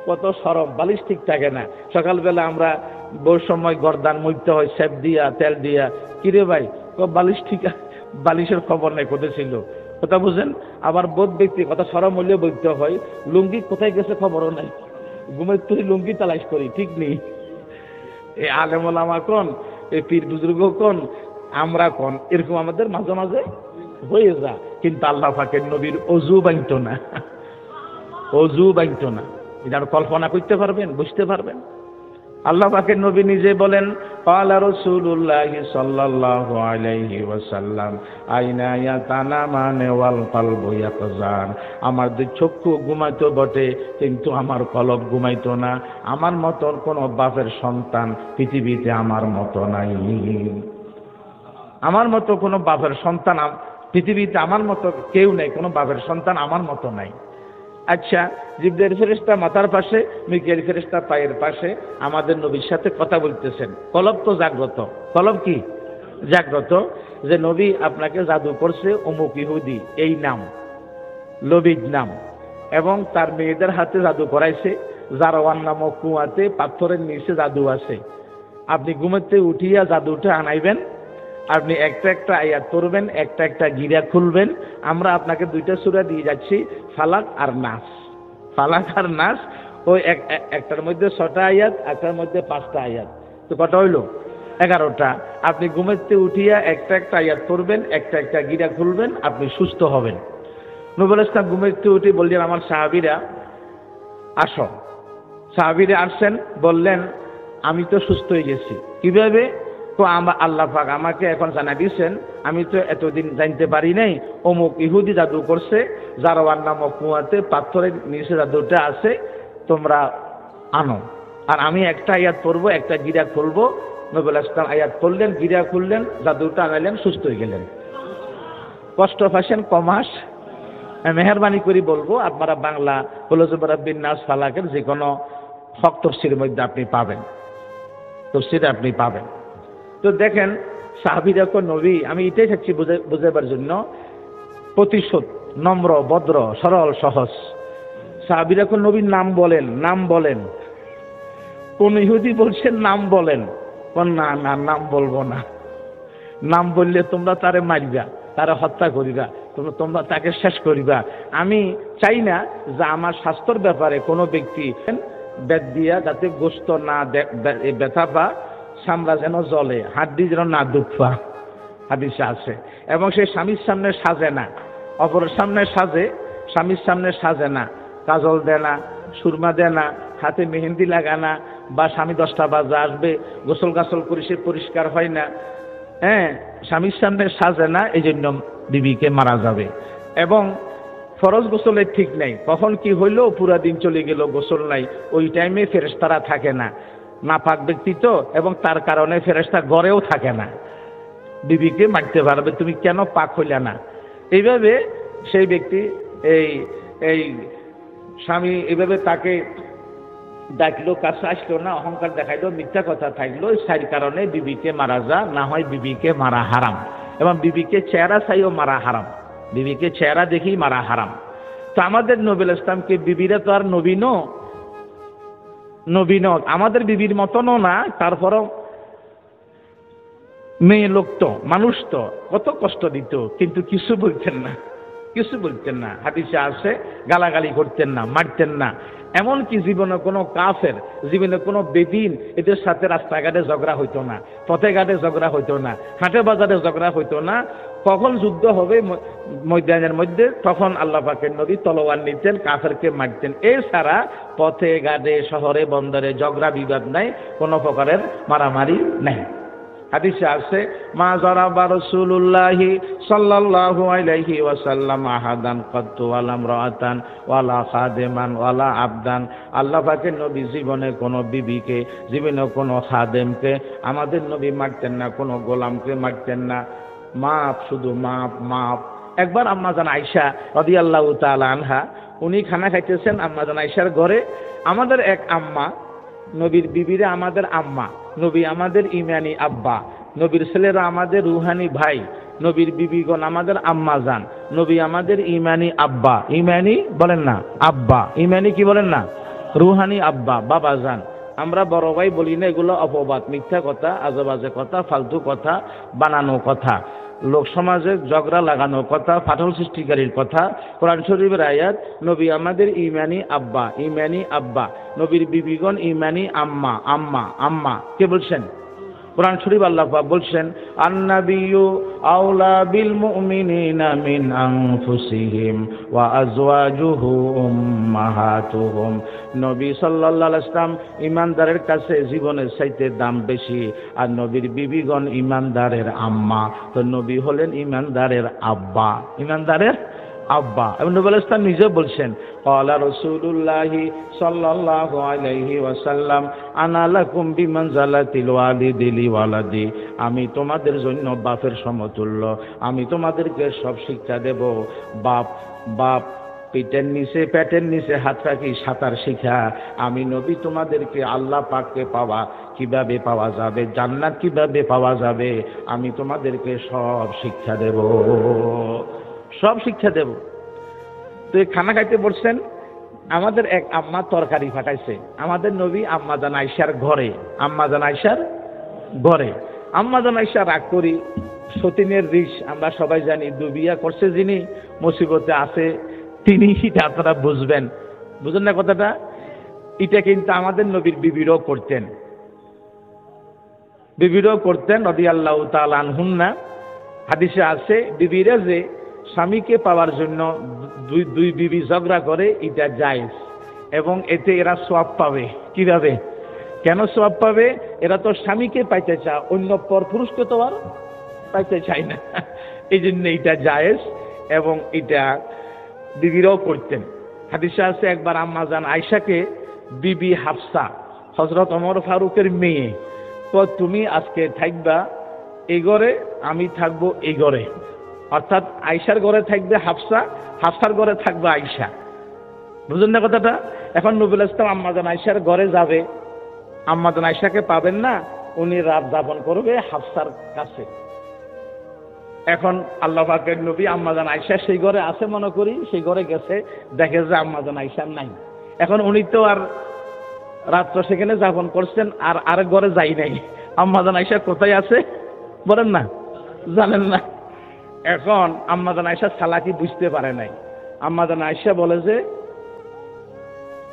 কত সরব, বালিশ ঠিক থাকে না। সকালবেলা আমরা বউ সময় গর্দান মুইতে হয় সেপ দিয়া, তেল দিয়া। কিরে ভাই, বালিশ ঠিক, বালিশের খবর নাই কোথায় ছিল, কথা বুঝেন? আবার বোধ ব্যক্তি কথা সরম হইলে বলতে হয়, লুঙ্গি কোথায় গেছে খবরও নাই। ঘুমের তুই লুঙ্গি তালাশ করি, ঠিক নেই। এই আলেম ওলামা কোন, এই পীর বুজুর্গ কোন, আমরা কোন, এরকম আমাদের মাঝে মাঝে হয়ে যা। কিন্তু আল্লাহ পাকের নবীর অজু ভাঙতো না, অজু ভাঙতো না। এটা কল্পনা করতে পারবেন, বুঝতে পারবেন? আল্লাহ পাকের নবী নিজে বলেন, ক্বালা রাসূলুল্লাহি সাল্লাল্লাহু আলাইহি ওয়াসাল্লাম আইনা ইয়াতানামানে ওয়াল কলবু ইয়াকযান। আমার দুই চক্ষু ঘুমাইতো বটে, কিন্তু আমার কলব ঘুমাইতো না। আমার মতন কোন বাপের সন্তান পৃথিবীতে আমার মতো নাই। আমার মতো কোনো বাপের সন্তান পৃথিবীতে আমার মতো কেউ নেই, কোনো বাপের সন্তান আমার মতো নাই। আচ্ছা, জিবরাইল ফেরেশতা মাথার পাশে, মিকাইল ফেরেশতা পায়ের পাশে আমাদের নবীর সাথে কথা বলতেছেন। কলব তো জাগ্রত। কলব কি? জাগ্রত। যে নবী আপনাকে জাদু করছে অমুক ইহুদি, এই নাম লবিদ নাম, এবং তার মেয়েদের হাতে জাদু করাইছে, জারওয়ান নামক কুয়াতে পাথরের নিচে জাদু আছে। আপনি ঘুমাতে উঠিয়া জাদুটা আনাইবেন, আপনি একটা একটা আয়াত পড়বেন, একটা একটা গিরা খুলবেন। আমরা আপনাকে দুইটা সূরা দিয়ে যাচ্ছি, ফালাক আর নাস। ফালাক আর নাস, ওই একটার মধ্যে 6টা আয়াত, একটার মধ্যে 5টা আয়াত, তো কত হইল? 11টা। আপনি ঘুমাতে উঠিয়া একটা একটা আয়াত পড়বেন, একটা একটা গিরা খুলবেন, আপনি সুস্থ হবেন। নবী ইসলাম ঘুমাতে উঠে বললেন, আমার সাহাবীরা আসো। সাহাবীরা আসছেন, বললেন আমি তো সুস্থ হয়ে গেছি। কিভাবে? তো আল্লাহ পাক আমাকে এখন জানা দিয়েছেন, আমি তো এতদিন জানতে পারি নাই অমুক ইহুদি জাদু করছে, জারওয়ান নামক কুয়াতে পাথরের নিচে জাদুটা আছে, তোমরা আনো। আর আমি একটা আয়াত পড়বো, একটা গিরা খুলবো। নবী ইসলাম আয়াত পড়লেন, গিরা খুললেন, জাদুটা আনাইলেন, সুস্থ হয়ে গেলেন। কষ্ট পাচ্ছেন কমাস? মেহরবানি করে বলবো, আপনারা বাংলা হুলুজুব রাব্বিন নাস ফালাকের যে কোনো হক তফসিরের মধ্যে আপনি পাবেন, তফসিরে আপনি পাবেন। তো দেখেন সাহাবীরা কোন নবী, আমি এটাই চাচ্ছি বুঝাবার জন্য, প্রতিশোধ, নম্র, ভদ্র, সরল, সহজ। সাহাবীরা কোন নবীর নাম বলেন, নাম বলেন। কোন ইহুদি বলছেন নাম বলেন, কোন না না নাম বলবো না। নাম বললে তোমরা তারে মারিবা, তারা হত্যা করিবা, তোমরা তাকে শেষ করিবা। আমি চাই না যে আমার স্বাস্থ্যের ব্যাপারে কোনো ব্যক্তি বেদ দিয়া যাতে গোস্ত না ব্যথা পা, চামড়া যেন জ্বলে, হাড্ডি যেন না দুঃখ পা, হাদিসে আছে। এবং সে স্বামীর সামনে সাজে না, অপরের সামনে সাজে, স্বামীর সামনে সাজে না, কাজল দেয় না, সুরমা দেয় না, হাতে মেহেন্দি লাগানা, বা স্বামী 10টা বাজে আসবে, গোসল গাসল করে সে পরিষ্কার হয় না, হ্যাঁ, স্বামীর সামনে সাজে না, এই জন্য বিবিকে মারা যাবে। এবং ফরজ গোসলের ঠিক নাই, কখন কি হইলো, পুরা দিন চলে গেল, গোসল নাই, ওই টাইমে ফেরেশতারা থাকে না, নাপাক ব্যক্তি তো, এবং তার কারণে ফেরেশতা ঘরেও থাকে না, বিবিকে মারতে পারবে, তুমি কেন পাক হইলে না। এইভাবে সেই ব্যক্তি এই স্বামী এইভাবে তাকে ডাকলো, কাছে আসলো না, অহংকার দেখাইলো, মিথ্যা কথা থাকলো, সেই কারণে বিবিকে মারা যা, না হয় বিবিকে মারা হারাম। এবং বিবিকে চেহারা চাইও মারা হারাম, বিবিকে চেহারা দেখেই মারা হারাম। তো আমাদের নবী ইসলামকে বিবিরা তো আর নবীন আমাদের বিবির মতনও না, তারপরও মেয়ে লোক তো, মানুষ তো, কত কষ্ট দিত, কিন্তু কিছু বলতেন না, কিছু বলতেন না। হাদিসে আছে গালাগালি করতেন না, মারতেন না। এমনকি জীবনে কোনো কাফের, জীবনে কোনো বেদিন এদের সাথে রাস্তাঘাটে ঝগড়া হইতো না, পথে ঘাটে ঝগড়া হইতো না, হাটে বাজারে ঝগড়া হইতো না। কখন যুদ্ধ হবে ময়দানের মধ্যে, তখন আল্লাহ পাকের নবী তলোয়ার নিতেন, কাফেরকে মারতেন। এছাড়া পথে ঘাটে শহরে বন্দরে ঝগড়া বিবাদ নাই, কোনো প্রকারের মারামারি নাই। হাদিসে আছে মা যারাবা রাসূলুল্লাহি সাল্লাল্লাহু আলাইহি ওয়াসাল্লাম আহাদান কাত্তু ওয়ালা ইমরাআতান ওয়ালা খাদেমান ওয়ালা আবদান। আল্লাহ পাকের নবী জীবনে কোনো বিবিকে, জীবনে কোনো খাদেমকে আমাদের নবী মারতেন না, কোনো গোলামকে মারতেন না। মাপ, শুধু মাপ, মাপ। একবার আম্মাজান আয়েশা রাদিয়াল্লাহু তাআলা আনহা উনি খানা খাইতেছেন আম্মাজান আয়েশার ঘরে। আমাদের এক আম্মা, নবীর বিবিরা আমাদের আম্মা, নবী আমাদের ইমানি আব্বা, নবীর ছেলেরা আমাদের রুহানি ভাই, নবীর বিবিগণ আমাদের আম্মাজান, নবী আমাদের ইমানি আব্বা। ইমানি বলেন না আব্বা, ইমানি কি বলেন না, রুহানি আব্বা, বাবাজান। আমরা বড় ভাই বলি না, এগুলো অপবাদ, মিথ্যা কথা, আজেবাজে কথা, ফালতু কথা, বানানো কথা, লোক সমাজে ঝগড়া লাগানো কথা, ফাটল সৃষ্টিকারীর কথা। কোরআন শরীফের আয়াত, নবী আমাদের ইমানি আব্বা, ইমানি আব্বা, নবীর বিবিগণ ইমানি আম্মা, আম্মা, আম্মা। কে বলছেন? কোরআন শরীফ আল্লাহ পাক বলছেন, আন-নাবিয়্যু আওলা বিল মুমিনিনা মিন আনফুসিহিম ওয়া আজওয়াজুহু উম্মাহাতুহুম। নবী সাল্লাল্লাহু আলাইহি ওয়াসাল্লাম ঈমানদারের কাছে জীবনের চাইতে দাম বেশি, আর নবীর বিবিগণ ঈমানদারের আম্মা। তো নবী হলেন ঈমানদারের আব্বা, ঈমানদারের আব্বা। এবং নবী আলাইহিস সালাম নিজে বলছেন, ক্বালা রাসূলুল্লাহি সাল্লাল্লাহু আলাইহি ওয়াসাল্লাম আনা লাকুম বিমানজালাতিল ওয়ালিদি লিওয়ালাদি। আমি তোমাদের জন্য বাপের সমতুল্য, আমি তোমাদেরকে সব শিক্ষা দেব। বাপ পেটের নিচে হাত রাখি সাঁতার শিখা। আমি নবী তোমাদেরকে আল্লাহ পাককে কিভাবে পাওয়া যাবে, জান্নাত কিভাবে পাওয়া যাবে, আমি তোমাদেরকে সব শিক্ষা দেব, সব শিক্ষা দেব। তো এই খানা খাইতে বলছেন, আমাদের এক আম্মা তরকারি ফাটাইছে আমাদের নবী আম্মাজান আয়েশার ঘরে, আম্মাজান আয়েশার ঘরে। আম্মাজান আয়েশা রাগ করি, সতীনের রিস আমরা সবাই জানি, দুবিয়া করছে যিনি, মুসিবতে আছে তিনি, এটা আপনারা বুঝবেন, বুঝেন না কথাটা? এটা কিন্তু আমাদের নবীর বিবিরও করতেন রাদিয়াল্লাহু তাআলা আনহুন্না। হাদিসে আছে বিবিরা যে স্বামীকে পাওয়ার জন্য দুই বিবি ঝগড়া করে, এটা জায়েজ, এবং এতে এরা সওয়াব পাবে। কিভাবে, কেন সওয়াব পাবে? এরা তো স্বামীকে পাইতে চায়, অন্য পর পুরুষকে তো আর পাইতে চায় না, এই জন্য এটা জায়েজ, এবং এটা বিবিরাও করতেন। হাদিসে আছে একবার আম্মাজান আয়েশাকে বিবি হাফসা, হযরত ওমর ফারুকের মেয়ে, তো তুমি আজকে থাকবা এই ঘরে, আমি থাকবো এই ঘরে। অর্থাৎ আয়েশার ঘরে থাকবে হাফসা, হাফসার ঘরে থাকবে আয়েশা। বুঝলেন না কথাটা? এখন নবী আলাইহিস সালাম আম্মাজান আয়েশার ঘরে যাবে, আম্মাজান আয়েশাকে পাবেন না, উনি রাত যাপন করবে হাফসার কাছে। এখন আল্লাহ পাকের নবী আম্মাজান আয়েশা সেই ঘরে আছে মনে করি, সেই ঘরে গেছে, দেখে যে আম্মাজান আয়েশা নাই। এখন উনি তো আর রাত্র সেখানে যাপন করছেন, আর আরেক ঘরে যাই নাই, আম্মাজান আয়েশা কোথায় আছে বলেন না, জানেন না। এখন আম্মাজান আয়েশা চালাকি বুঝতে পারে নাই। আম্মাজান আয়েশা বলে যে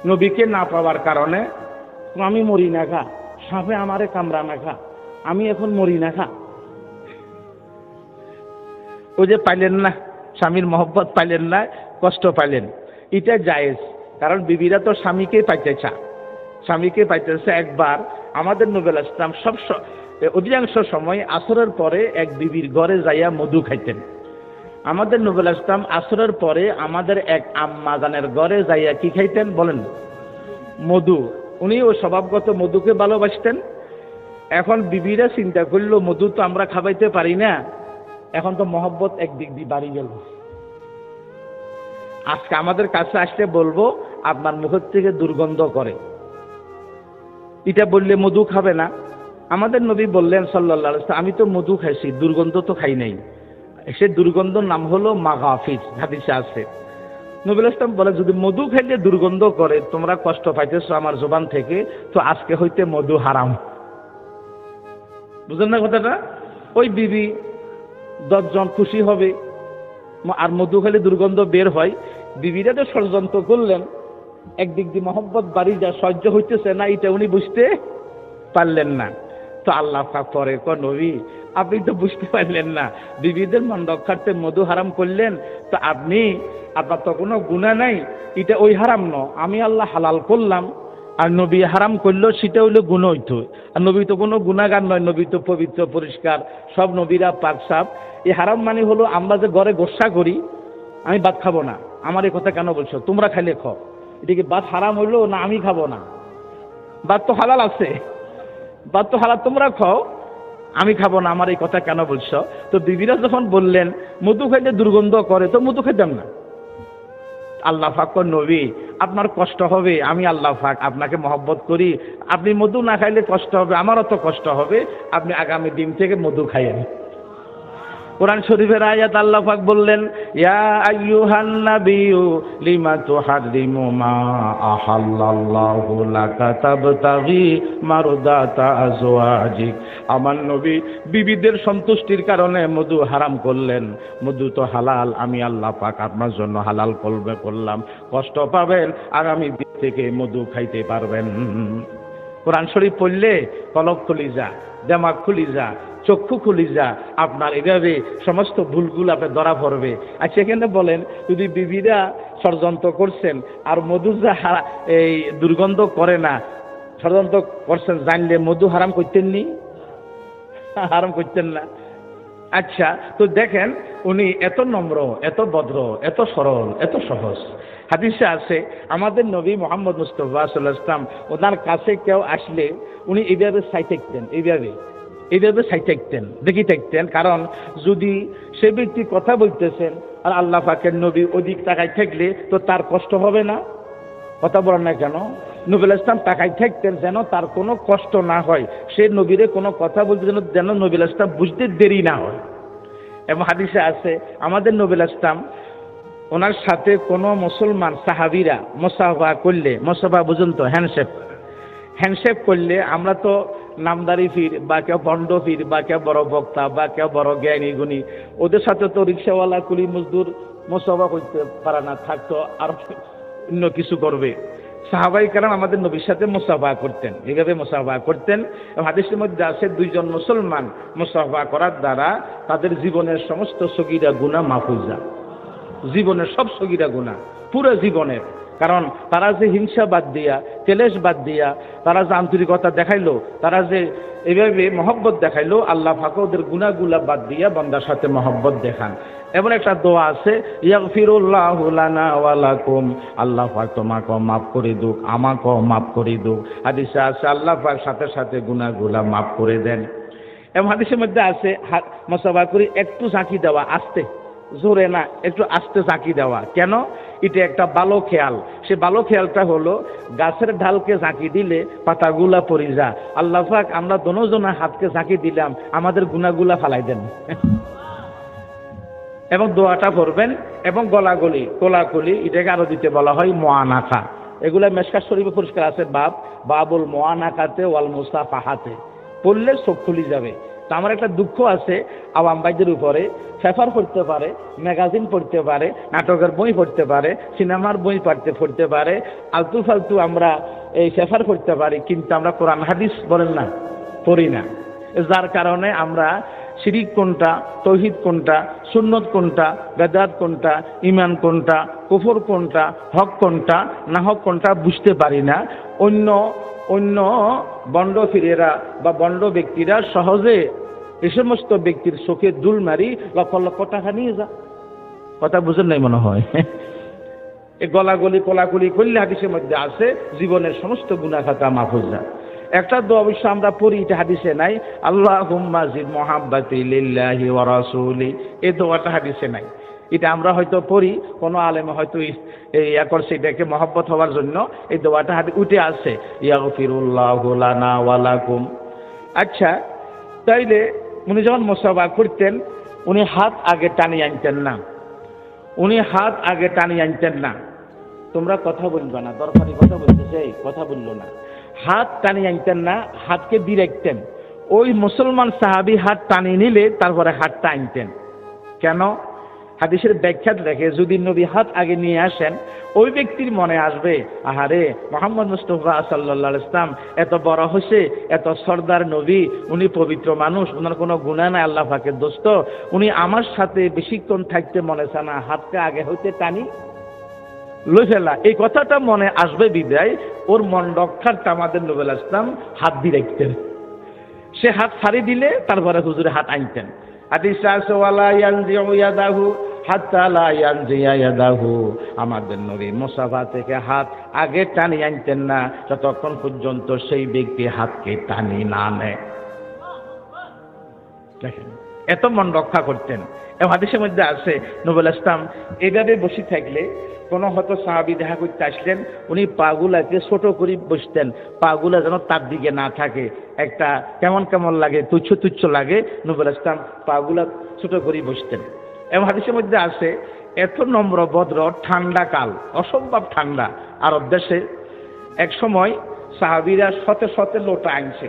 নবীকে না পাওয়ার কারণে আমি মরি না খা, সাপে আমারে কামড়া না খা, আমি এখন মরি না খা। ওই যে পাইলেন না, স্বামীর মহব্বত পাইলেন না, কষ্ট পাইলেন, এটা জায়েজ, কারণ বিবিরা তো স্বামীকে পাইতে চায়, স্বামীকে পাইতেছে। একবার আমাদের নবী আলাইহিস সালাম অধিকাংশ সময় আসরের পরে এক বিবির ঘরে যাইয়া মধু খাইতেন। আমাদের নবী আলাইহিস সালাম আসরের পরে আমাদের এক আম্মাজানের ঘরে যাইয়া কি খাইতেন বলেন? মধু। উনি ওই স্বভাবগত মধুকে ভালোবাসতেন। এখন বিবিরা চিন্তা করলো মধু তো আমরা খাবাইতে পারি না, এখন তো মহব্বত একদিক দিয়ে বাড়ি গেল। আজকে আমাদের কাছে আসলে বলবো আপনার মুখের থেকে দুর্গন্ধ করে, এটা বললে মধু খাবে না। আমাদের নবী বললেন সাল্লাল্লাহু আলাইহি ওয়াসাল্লাম, আমি তো মধু খাইছি, দুর্গন্ধ তো খাই নাই। সে দুর্গন্ধর নাম হলো মাগাফিজ, হাদিসে আছে। নবী আলাইহিস সালাম বলে, যদি মধু খাইলে দুর্গন্ধ করে, তোমরা কষ্ট পাইতেছো আমার জবান থেকে, তো আজকে হইতে মধু হারাম। বুঝলেন না কথাটা? ওই বিবি 10 জন খুশি হবে, আর মধু খেলে দুর্গন্ধ বের হয়। বিবিরা তো ষড়যন্ত্র করলেন, একদিক দিয়ে মহব্বত বাড়ি যা সহ্য হইতেছে না, এটা উনি বুঝতে পারলেন না। তো আল্লাহ পাক পরে কয়, নবী আপনি তো বুঝতে পারলেন না, বিবিদের মন রক্ষার্থে মধু হারাম করলেন, তো আপনার তো কোনো গুনাহ নাই, এটা ওই হারাম ন, আমি আল্লাহ হালাল করলাম, আর নবী হারাম করলো, সেটা হইলো গুনাহ হইতো। আর নবী তো কোনো গুনাহগার নয়, নবী তো পবিত্র পরিষ্কার, সব নবীরা পাক সাফ। এই হারাম মানে হলো আমরা যে ঘরে গোসা করি, আমি ভাত খাবো না, আমার এই কথা কেন বলছো, তোমরা খাইলে খাও, এটা কি ভাত হারাম হইলো না আমি খাবো না? ভাত তো হালাল আছে, ভাত তো হালাল, তোমরা খাও, আমি খাবো না, আমার এই কথা কেন বলছো? তো বিবিরা যখন বললেন মধু খাইলে দুর্গন্ধ করে, তো মধু খেতাম না। আল্লাহ পাক নবী, আপনার কষ্ট হবে, আমি আল্লাহ পাক আপনাকে মহব্বত করি, আপনি মধু না খাইলে কষ্ট হবে, আমারও তো কষ্ট হবে, আপনি আগামী দিন থেকে মধু খাইয়েন। কোরআন শরীফের আয়াত আল্লাহ পাক বললেন, ইয়া আইয়ুহান নাবিয়্যু লিমা তুহাররিমু মা আহাল্লাল্লাহু লাকা তাবতাগি মারদাতা আজওয়াজিক। আমার নবী বিবিদের সন্তুষ্টির কারণে মধু হারাম করলেন। মধু তো হালাল, আমি আল্লাহ পাক আপনার জন্য হালাল করলাম, কষ্ট পাবেন, আগামী দিন থেকে মধু খাইতে পারবেন। কোরআন শরীফ পড়লে কলব খুলি যা, দেমাগ খুলি যা, চক্ষু খুলি যা, আপনার এভাবে সমস্ত ভুলগুলো আপনার ধরা পড়বে। আর সেখানে বলেন, যদি বিবিরা ষড়যন্ত্র করছেন আর মধু যা এই দুর্গন্ধ করে না, ষড়যন্ত্র করছেন জানলে মধু হারাম করতেন নি? হারাম করতেন না। আচ্ছা, তো দেখেন উনি এত নম্র, এত ভদ্র, এত সরল, এত সহজ। হাদিসে আছে আমাদের নবী মুহাম্মদ মুস্তাফা সাল্লাল্লাহু আলাইহি ওয়াসাল্লাম, ওনার কাছে কেউ আসলে উনি এইভাবে সাই থাকতেন, এইভাবে সাই থাকতেন, দেখি থাকতেন। কারণ যদি সে ব্যক্তি কথা বলতেছেন আর আল্লাহ পাকের নবী ওদিক তাকায় থাকলে তো তার কষ্ট হবে না? কথা বলেন না কেন? নবী আলাইহিস সালাম তাকায় থাকতেন যেন তার কোনো কষ্ট না হয়, সে নবীরে কোনো কথা বলতে যেন নবী আলাইহিস সালাম বুঝতে দেরি না হয়। এবং হাদিসে আছে আমাদের নবী আলাইহিস সালাম ওনার সাথে কোনো মুসলমান সাহাবীরা মুসাফা করলে, মুসাফা বুঝুন তো, হ্যান্ডশেক করলে, আমরা তো নামদারি ফির বা কেউ বন্ড ফির বা কেউ বড় বক্তা বা কেউ বড় জ্ঞানী গুণী, ওদের সাথে তো রিক্সাওয়ালা কুলি মজদুর মুসাফা করতে পারে না, থাকতো আর অন্য কিছু করবে। সাহাবাই কেরাম আমাদের নবীর সাথে মুসাফা করতেন, এইভাবে মুসাফা করতেন। হাদিসের মধ্যে আছে দুইজন মুসলমান মুসাফা করার দ্বারা তাদের জীবনের সমস্ত সগীরা গুনাহ মাফ হয়ে যায়, জীবনের সব সগীরা গুনাহ, পুরো জীবনের। কারণ তারা যে হিংসা বাদ দিয়া, কেলেশ বাদ দিয়া, তারা যে আন্তরিকতা দেখাইলো, তারা যে এইভাবে মহব্বত দেখাইলো, আল্লাহ পাক ওদের গুনাহগুলা বাদ দিয়া বান্দার সাথে মহব্বত দেখান। এমন একটা দোয়া আছে, ইয়াগফিরুল্লাহু লানা ওয়া লাকুম, আল্লাহ পাক তোমাকেও মাফ করে দুক, আমাকেও মাফ করে দুক। হাদিসে আছে আল্লাহ পাক সাথে সাথে গুনাহগুলা মাফ করে দেন। এবং হাদিসের মধ্যে আছে মুসাফা করি একটু ঝাঁকি দেওয়া, আস্তে, জোরে না, একটু আস্তে ঝাঁকি দেওয়া। কেন? এটা একটা ভালো খেয়াল। সে ভালো খেয়ালটা হলো গাছের ঢালকে ঝাঁকি দিলে পাতাগুলা পড়ে যা। আল্লাহ পাক আমরা দোনোজনের হাতকে ঝাঁকি দিলাম, আমাদের গুনাহগুলা ফালাই দেন। এবং দোয়াটা পড়বেন। এবং গলাগলি, কোলাকুলি, এটাকে আরো দিতে বলা হয় মুআনাকা। এগুলা মেশকাত শরীফে পরিষ্কার আছে, বাবুল মুআনাকাতে ওয়াল মুসাফাহাতে, পড়লে চোখ খুলি যাবে। তো আমার একটা দুঃখ আছে আওয়াম ভাইদের উপরে, পেপার পড়তে পারে, ম্যাগাজিন পড়তে পারে, নাটকের বই পড়তে পারে, সিনেমার বই পড়তে পারে, আলতু ফালতু আমরা এই পেপার পড়তে পারি, কিন্তু আমরা কোরআন হাদিস বলেন না, পড়ি না। যার কারণে আমরা শিরিক কোনটা, তৌহিদ কোনটা, সুন্নত কোনটা, বেদাত কোনটা, ঈমান কোনটা, কুফর কোনটা, হক কোনটা, না হক কোনটা বুঝতে পারি না। অন্য বন্ড ফিরেরা বা বন্ড ব্যক্তিরা সহজে এই সমস্ত ব্যক্তির চোখে দুল মারি লক্ষ লক্ষ টাকা নিয়ে যা। কথা বুঝেন নাই মনে হয়? এই গলাগলি কোলাকুলি করলে হাদিসের মধ্যে আছে জীবনের সমস্ত গুনাহ খাতা মাফ হয়ে যায়। একটা দোয়া অবশ্য আমরা পড়ি, এটা হাদিসে নাই, আল্লাহুম্মা জিদ মুহাব্বাতি লিল্লাহি ওয়া রাসূলি, এই দোয়াটা হাদিসে নাই। এটা আমরা হয়তো পড়ি, কোনো আলেমে হয়তো এই করছে এটাকে মহব্বত হওয়ার জন্য, এই দোয়াটা উঠে আসে, ইয়াগফিরুল্লাহু লানা ওয়া লাকুম। আচ্ছা, তাইলে উনি যখন মুসাফা করতেন, উনি হাত আগে টানিয়ে আনতেন না, তোমরা কথা বলবে না, দরকারি কথা বলতেছে, কথা বললো না, হাত টানিয়ে আনতেন না, হাতকে দিয়ে রাখতেন। ওই মুসলমান সাহাবী হাত টানিয়ে নিলে তারপরে হাতটা আনতেন। কেন? হাদিসের ব্যাখ্যা দেখে, যদি নবী হাত আগে নিয়ে আসেন, ওই ব্যক্তির মনে আসবে, আহারে মুহাম্মদ মুস্তাফা সাল্লাল্লাহু আলাইহি ওয়াসাল্লাম এত বড় হয়েছে, এত সরদার নবী, উনি পবিত্র মানুষ, ওনার কোনো গুনাহ নাই, আল্লাহ পাকের দোস্ত, উনি আমার সাথে বেশিক্ষণ থাকতে মনে চায় না, হাতটা আগে হইতে টানি লই ফেলা, এই কথাটা মনে আসবে বিদায় ওর মন রক্ষার্থে আমাদের নবী আলাইহিস সালাম হাত দিয়ে রাখতেন। সে হাত ছাড়ি দিলে তারপরে হুজুরে হাত আনতেন। হাদিসে আছে ওয়ালা ইয়ানজিউ ইয়াদাহু হাত্তা লা ইয়ানজিয়া ইয়াদাহু, আমাদের নবী মুসাফা থেকে হাত আগে টানি আনতেন না যতক্ষণ পর্যন্ত সেই ব্যক্তি হাতকে টানি না নেয়। দেখেন এত মন রক্ষা করতেন। এবং হাদিসের মধ্যে আছে নবী ইসলাম এইভাবে বসে থাকলে কোনো হয়তো সাহাবী দেখা করতে আসলেন, উনি পাগুলাকে ছোট করে বসতেন, পাগুলা যেন তার দিকে না থাকে, একটা কেমন কেমন লাগে, তুচ্ছ তুচ্ছ লাগে, নবী ইসলাম পাগুলা ছোট করে বসতেন। এবং হাদিসের মধ্যে আছে এত নম্র ভদ্র, ঠান্ডা কাল, অসম্ভব ঠান্ডা আরব দেশে। এক সময় সাহাবীরা শতে শতে লোটা আনছে,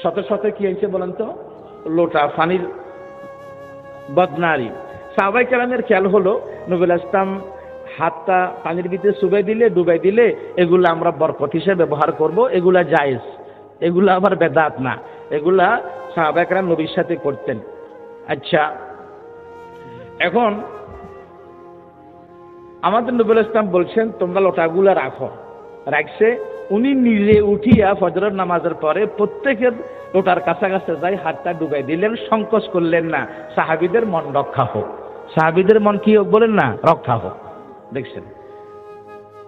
শতে শতে কি আনছে বলেন তো? লোটা, পানির বদনারি। সাহাবায়ে কেরামের খেয়াল হলো নবী ইসলাম হাতটা পানির ভিতরে চুবাই দিলে, ডুবাই দিলে এগুলা আমরা বরকত হিসেবে ব্যবহার করব, এগুলা জায়েজ, এগুলা আবার বেদাত না, এগুলা সাহাবায়ে কেরাম নবীর সাথে করতেন। আচ্ছা, এখন আমাদের নবী ইসলাম বলছেন তোমরা লোটাগুলা রাখো, রাখছে। উনি নিজে উঠিয়া ফজরের নামাজের পরে প্রত্যেকের লোটার কাছাকাছি যাই হাতটা ডুবাই দিলেন, সংকোচ করলেন না, সাহাবীদের মন রক্ষা হোক। সাহাবীদের মন কি হোক বলেন না? রক্ষা হোক। দেখছেন,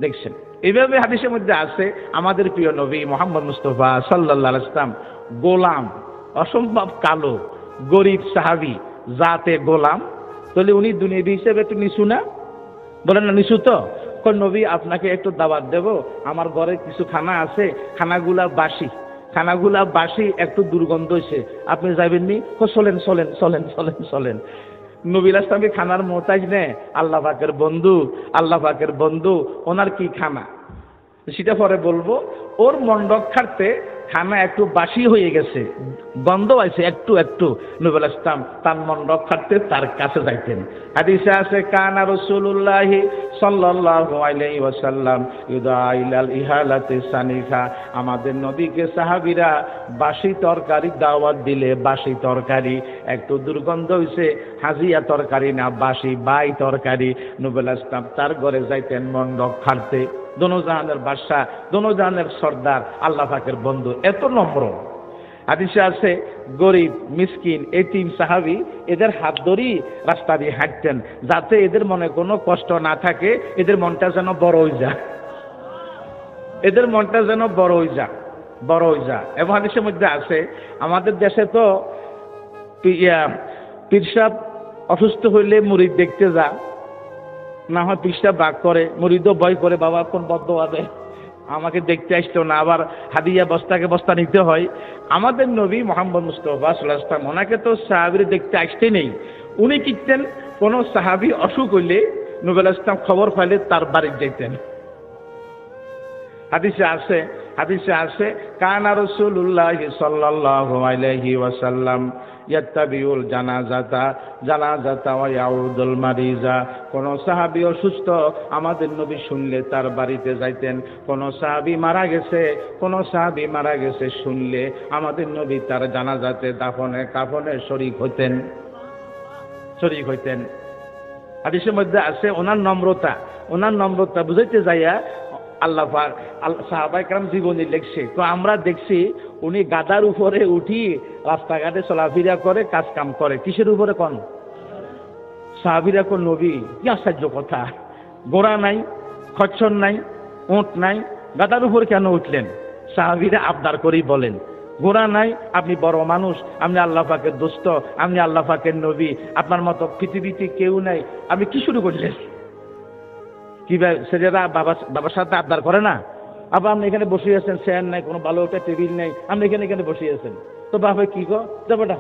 দেখছেন এইভাবে হাদিসের মধ্যে আছে আমাদের প্রিয় নবী মুহাম্মদ মুস্তাফা সাল্লাল্লাহু আলাইহি ওয়াসাল্লাম গোলাম, অসম্ভব কালো, গরিব সাহাবী, জাতে গোলাম, তাহলে উনি দুনিয়াবী হিসেবে একটু নিচু না? বলেন না নিচু? তো কোন নবী আপনাকে একটু দাওয়াত দেব, আমার ঘরে কিছু খানা আছে, খানাগুলা বাসি, খানাগুলা বাসি, একটু দুর্গন্ধ হয়েছে, আপনি যাবেন নি? চলেন চলেন চলেন চলেন চলেন। নবী ইসলামী খানার মোহতাজ নে, আল্লাহ পাকের বন্ধু, আল্লাহ পাকের বন্ধু, ওনার কি খানা সেটা পরে বলবো। ওর মন রক্ষার্থে খানা একটু বাসি হয়ে গেছে, গন্ধ আছে একটু একটু, নবী ইসলাম তার মন রক্ষার্থে তার কাছে যাইতেন। হাদিসে আছে কানা রাসূলুল্লাহি সাল্লাল্লাহু আলাইহি ওয়াসাল্লাম ইউদাইলাল ইহালাতি সানিখা, আমাদের নবীকে সাহাবীরা বাসি তরকারি দাওয়াত দিলে, বাসি তরকারি একটু দুর্গন্ধ হইছে, হাজিয়া তরকারি না, বাসি বাই তরকারি, নবী ইসলাম তার ঘরে যাইতেন মন রক্ষার্থে। দোনো জাহানের বাদশা, দোনো জাহানের সর্দার, আল্লাহ পাকের বন্ধু, এত নম্র। হাদিসে আছে গরিব মিসকিন এতিম সাহাবী এদের হাত ধরেই রাস্তা দিয়ে হাঁটতেন, যাতে এদের মনে কোনো কষ্ট না থাকে, এদের মনটা যেন বড় হয়ে যায়, এদের মনটা যেন বড় হয়ে যায়, বড় হয়ে যায়। এবং হাদিসের মধ্যে আছে আমাদের দেশে তো পীর সাহেব অসুস্থ হইলে মুরিদ দেখতে যা, না হয় পীরটা বাক করে, মুরিদও ভয় করে, বাবা কোন বদদোয়া দেয়, আমাকে দেখতে আসতো না, আবার হাদিয়া বস্তাকে বস্তা নিতে হয়। আমাদের নবী মুহাম্মদ মুস্তাফা সাল্লাল্লাহু আলাইহি ওয়াসাল্লাম, ওনাকে তো সাহাবীরা দেখতে আসতে নেই, উনি কিনতেন কোন সাহাবী অসুখ হইলে নবী ইসলাম খবর পাইলে তার বাড়ি যেতেন। হাদিসে আছে, হাদিসে আছে কানা রাসূলুল্লাহি সাল্লাল্লাহু আলাইহি ওয়াসাল্লাম ইয়াত্তাবিউল জানাজাতা জানাজাতা ওয়া ইয়াউদুল মারিজা, কোন সাহাবী অসুস্থ আমাদের নবী শুনলে তার বাড়িতে যাইতেন, কোন সাহাবী মারা গেছে, কোন সাহাবী মারা গেছে শুনলে আমাদের নবী তার জানাজাতে দাফনে কাফনে শরীক হইতেন, শরীক হইতেন। হাদিসের মধ্যে আছে ওনার নম্রতা, ওনার নম্রতা বুঝাইতে যাইয়া আল্লাহ পাক সাহাবায়ে কেরাম জীবনী লিখছে, তো আমরা দেখছি উনি গাদার উপরে উঠি রাস্তাঘাটে চলাফেরা করে, কাজ কাম করে। কিসের উপরে কোন? সাহাবীরা কোন নবী, কি আশ্চর্য কথা, ঘোড়া নাই, খচ্চর নাই, উট নাই, গাদার উপরে কেন উঠলেন? সাহাবীরা আবদার করেই বলেন, ঘোড়া নাই, আপনি বড় মানুষ, আপনি আল্লাহ পাকের দোস্ত, আপনি আল্লাহ পাকের নবী, আপনার মতো পৃথিবীতে কেউ নাই, আপনি কি শুরু করলেন? কি ছেলেরা বাবার সাথে আবদার করে না? আবার আপনি এখানে বসে আছেন, চেয়ার নাই, কোনো ভালো একটা টেবিল নেই, আপনি এখানে এখানে বসে আছেন, তো বাবা কি গো যাবোটা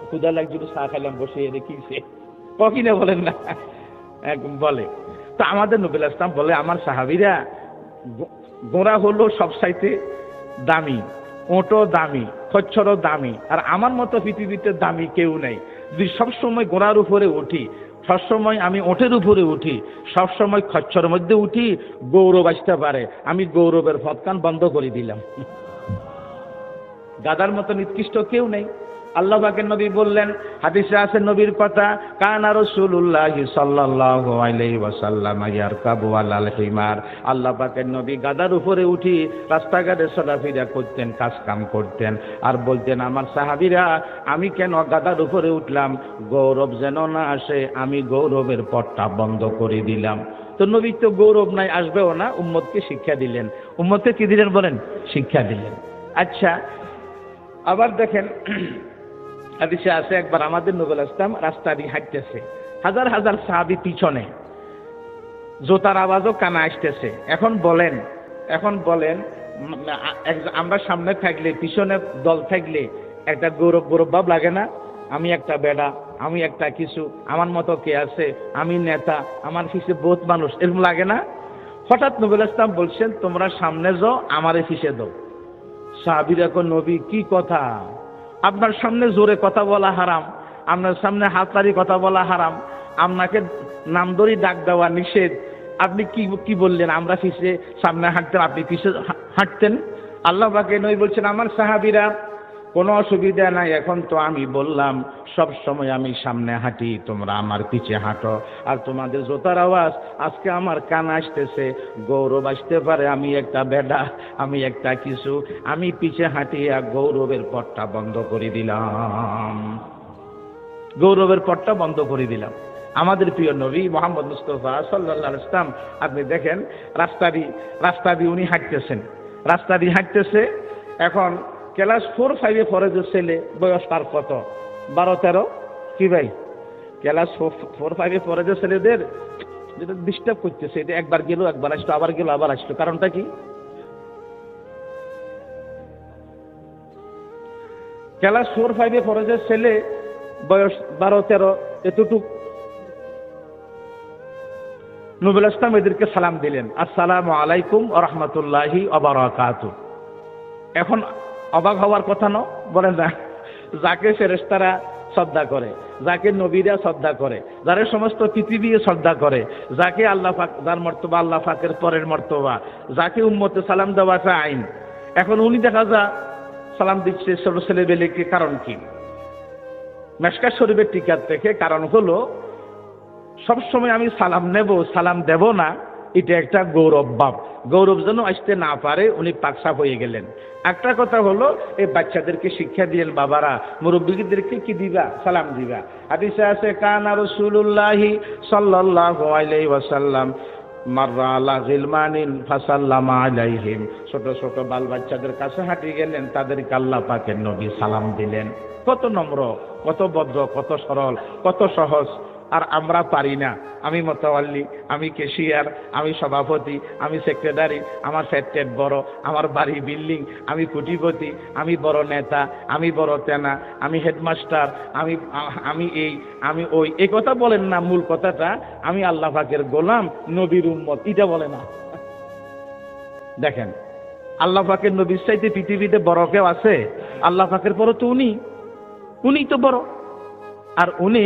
ক্ষুদা লাগছিল, চা খাইলাম বসে, এনে কি সে কিনে বলেন না, বলে। তো আমাদের নবী ইসলাম বলে আমার সাহাবীরা গোড়া হলো সব চাইতে দামি, ওঁটও দামি, খচ্চরও দামি, আর আমার মতো পৃথিবীতে দামি কেউ নেই। যদি সবসময় গোড়ার উপরে উঠি, সবসময় আমি ওঠের উপরে উঠি, সবসময় খচ্চর মধ্যে উঠি, গৌরব আসতে পারে, আমি গৌরবের ফতকান বন্ধ করে দিলাম। গাদার মতো নিকৃষ্ট কেউ নেই। আল্লাহ পাকের নবী বললেন, হাদিসে আছে নবীর কথা, কানা রাসূলুল্লাহি সাল্লাল্লাহু আলাইহি ওয়াসাল্লাম ইয়ারকাবু আলাল হিমার, আল্লাহ পাকের নবী গাদার উপরে উঠি রাস্তাঘাটে চলাফেরা করতেন, কাজ কাম করতেন, আর বলতেন আমার সাহাবীরা আমি কেন গাদার উপরে উঠলাম, গৌরব যেন না আসে, আমি গৌরবের পথটা বন্ধ করে দিলাম। তো নবী তো গৌরব নাই, আসবেও না, উম্মতকে শিক্ষা দিলেন। উম্মতকে কি দিলেন বলেন? শিক্ষা দিলেন। আচ্ছা, আবার দেখেন হাদিসে আছে একবার আমাদের নবী ইসলাম রাস্তা দিয়ে হাঁটতেছে, হাজার হাজার সাহাবী পিছনে, জোতার আওয়াজও কানে আসতেছে। এখন বলেন আমরা সামনে থাকলে, পিছনে দল থাকলে একটা গৌরব ভাব লাগে না? আমি একটা বেড়া, আমি একটা কিছু, আমার মতো কে আছে, আমি নেতা, আমার পিছে বহুত মানুষ, এরকম লাগে না? হঠাৎ নবী ইসলাম বলছেন তোমরা সামনে যাও, আমারে পিছে দাও। সাহাবীরা কো নবী কি কথা, আপনার সামনে জোরে কথা বলা হারাম, আপনার সামনে হাততালি কথা বলা হারাম, আপনাকে নাম ধরে ডাক দেওয়া নিষেধ, আপনি কি বললেন? আমরা পিছে সামনে হাঁটতেন, আপনি পিছে হাঁটতেন। আল্লাহ পাকে নবী বলছেন আমার সাহাবীরা কোনো অসুবিধা নাই, এখন তো আমি বললাম সব সময় আমি সামনে হাঁটি, তোমরা আমার পিছে হাঁটো। আর তোমাদের জোতার আওয়াজ আজকে আমার কান আসতেছে, গৌরব আসতে পারে আমি একটা বেডা, আমি একটা কিছু, আমি পিছে হাঁটি, আর গৌরবের পথটা বন্ধ করে দিলাম, গৌরবের পথটা বন্ধ করে দিলাম। আমাদের প্রিয় নবী মুহাম্মদ মুস্তাফা সাল্লাল্লাহু আলাইহি ওয়াসাল্লাম আপনি দেখেন রাস্তা দিয়ে উনি হাঁটতেছেন, রাস্তা দিয়ে হাঁটতেছে। এখন ক্লাস 4-5 পড়ে যে ছেলে, বয়স তার কত 12-13, কি ভাই? ক্লাস 4-5 পড়ে যে ছেলেদের যেটা ডিস্টার্ব করতেছে, এটা একবার গেল একবার আসলো, আবার গেল আবার আসলো, কারণটা কি? ক্লাস 4-5 পড়ে যে ছেলে, বয়স 12-13, এতটুক নবী ইসলাম এদেরকে সালাম দিলেন, আসসালামু আলাইকুম ওয়া রাহমাতুল্লাহি ওয়া বারাকাতুহু। এখন অবাক হওয়ার কথা না, বলেন না? যাকে ফেরেশতারা শ্রদ্ধা করে, যাকে নবীরা শ্রদ্ধা করে, যারা সমস্ত পৃথিবী শ্রদ্ধা করে, যাকে আল্লাহ পাক, যার মর্তবা আল্লাহ পাকের পরের মর্তবা, যাকে উম্মতে সালাম দেওয়াটা আইন, এখন উনি দেখা যায় সালাম দিচ্ছে ছোট ছেলেবেলেকে। কারণ কি? মেশকাত শরীফের টিকার থেকে কারণ হলো সবসময় আমি সালাম নেব, সালাম দেব না, এটা একটা গৌরব ভাব, গৌরব যেন আসতে না পারে, উনি পাকসাপ হয়ে গেলেন। একটা কথা হলো এই বাচ্চাদেরকে শিক্ষা দিলেন, বাবারা মুরব্বীদেরকে কি দিবা? সালাম দিবা। হাদিসে আছে কানা রাসূলুল্লাহি সাল্লাল্লাহু আলাইহি ওয়াসাল্লাম মাররা আলা গিলমানিন ফাসাল্লামা আলাইহিম, ছোট ছোট বাল বাচ্চাদের কাছে হাঁটি গেলেন, তাদেরকে আল্লাহ পাকের নবী সালাম দিলেন। কত নম্র, কত ভদ্র, কত সরল, কত সহজ। আর আমরা পারি না। আমি মোতাওয়াল্লি, আমি ক্যাশিয়ার, আমি সভাপতি, আমি সেক্রেটারি, আমার ফ্যাট বড়, আমার বাড়ি বিল্ডিং, আমি কোটিপতি, আমি বড় নেতা, আমি বড় তেনা, আমি হেডমাস্টার, আমি এই, আমি ওই, এই কথা বলেন না। মূল কথাটা আমি আল্লাহ পাকের গোলাম, নবীর উম্মত, এটা বলে না। দেখেন আল্লাহ পাকের নবীর চাইতে পৃথিবীতে বড় কেউ আছে? আল্লাহ পাকের পরে তো উনি তো বড়। আর উনি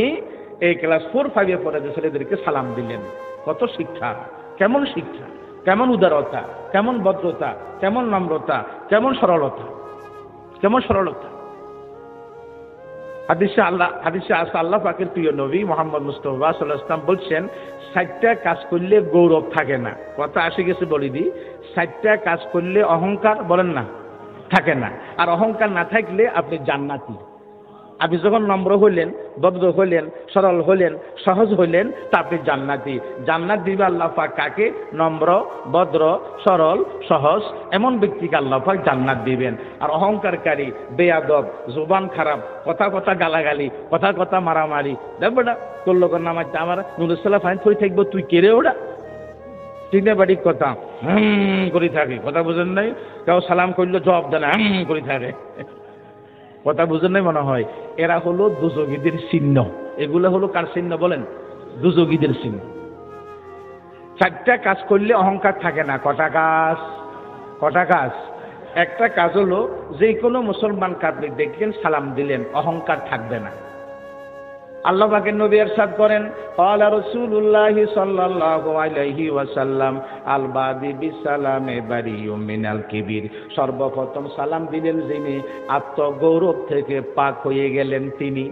এই ক্লাস 4-5 পরে যে ছেলেদেরকে সালাম দিলেন, কত শিক্ষা, কেমন শিক্ষা, কেমন উদারতা, কেমন ভদ্রতা, কেমন নম্রতা, কেমন সরলতা, কেমন সরলতা। হাদিসে আছে আল্লাহ পাকের প্রিয় নবী মুহাম্মদ মুস্তাফা সাল্লাল্লাহু আলাইহি ওয়াসাল্লাম বলছেন 60টা কাজ করলে গৌরব থাকে না। কথা আসে গেছে বলি দি, 60টা কাজ করলে অহংকার, বলেন না, থাকে না। আর অহংকার না থাকলে আপনি জান্নাতি। আপনি যখন নম্র হইলেন, ভদ্র হইলেন, সরল হইলেন, সহজ হইলেন, তা আপনি জান্নাতি। জান্নাত দিবে আল্লাহ পাক কাকে? নম্র, ভদ্র, সরল, সহজ এমন ব্যক্তিকে আল্লাহ পাক জান্নাত দিবেন। আর অহংকারকারী, বেয়াদব, জবান খারাপ, কথা গালাগালি, কথা মারামারি, দেখ বেটা তোর লোকের নাম আছে আমার নুরুসাল্লাহ ফাইন থই থাকবো, তুই কেড়ে ওটা, ঠিক না? বাড়ির কথা করে থাকে, কথা বুঝেন নাই? কেউ সালাম করলে জবাব দেয় না, করে থাকে, কথা বুঝেন নাই মনে হয়। এরা হলো দুজগীদের চিহ্ন। এগুলো হলো কার চিহ্ন বলেন? দুজগীদের চিহ্ন। 4টা কাজ করলে অহংকার থাকে না। কটা কাজ? একটা কাজ হলো যে কোনো মুসলমান আপনি দেখলেন, সালাম দিলেন, অহংকার থাকবে না। আল্লাহ পাকের নবী ইরশাদ করেন, ক্বালা রাসূলুল্লাহি সাল্লাল্লাহু আলাইহি ওয়াসাল্লাম আল বাদি বিসালামে বারিউম মিনাল কিবির। সর্বপ্রথম সালাম দিলেন যিনি আত্মগৌরব থেকে পাক হয়ে গেলেন তিনি।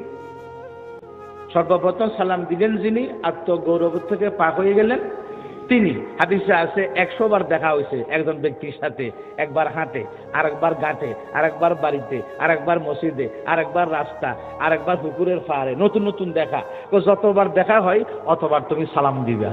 সর্বপ্রথম সালাম দিলেন যিনি আত্মগৌরব থেকে পাক হয়ে গেলেন তিনি। হাদিসে আছে 100 বার দেখা হয়েছে একজন ব্যক্তির সাথে, একবার হাঁটে, আরেকবার ঘাটে, আরেকবার বাড়িতে, আরেকবার মসজিদে, আরেকবার রাস্তা, আরেকবার পুকুরের পাড়ে, নতুন নতুন দেখা। যতবার দেখা হয় অতবার তুমি সালাম দিবে,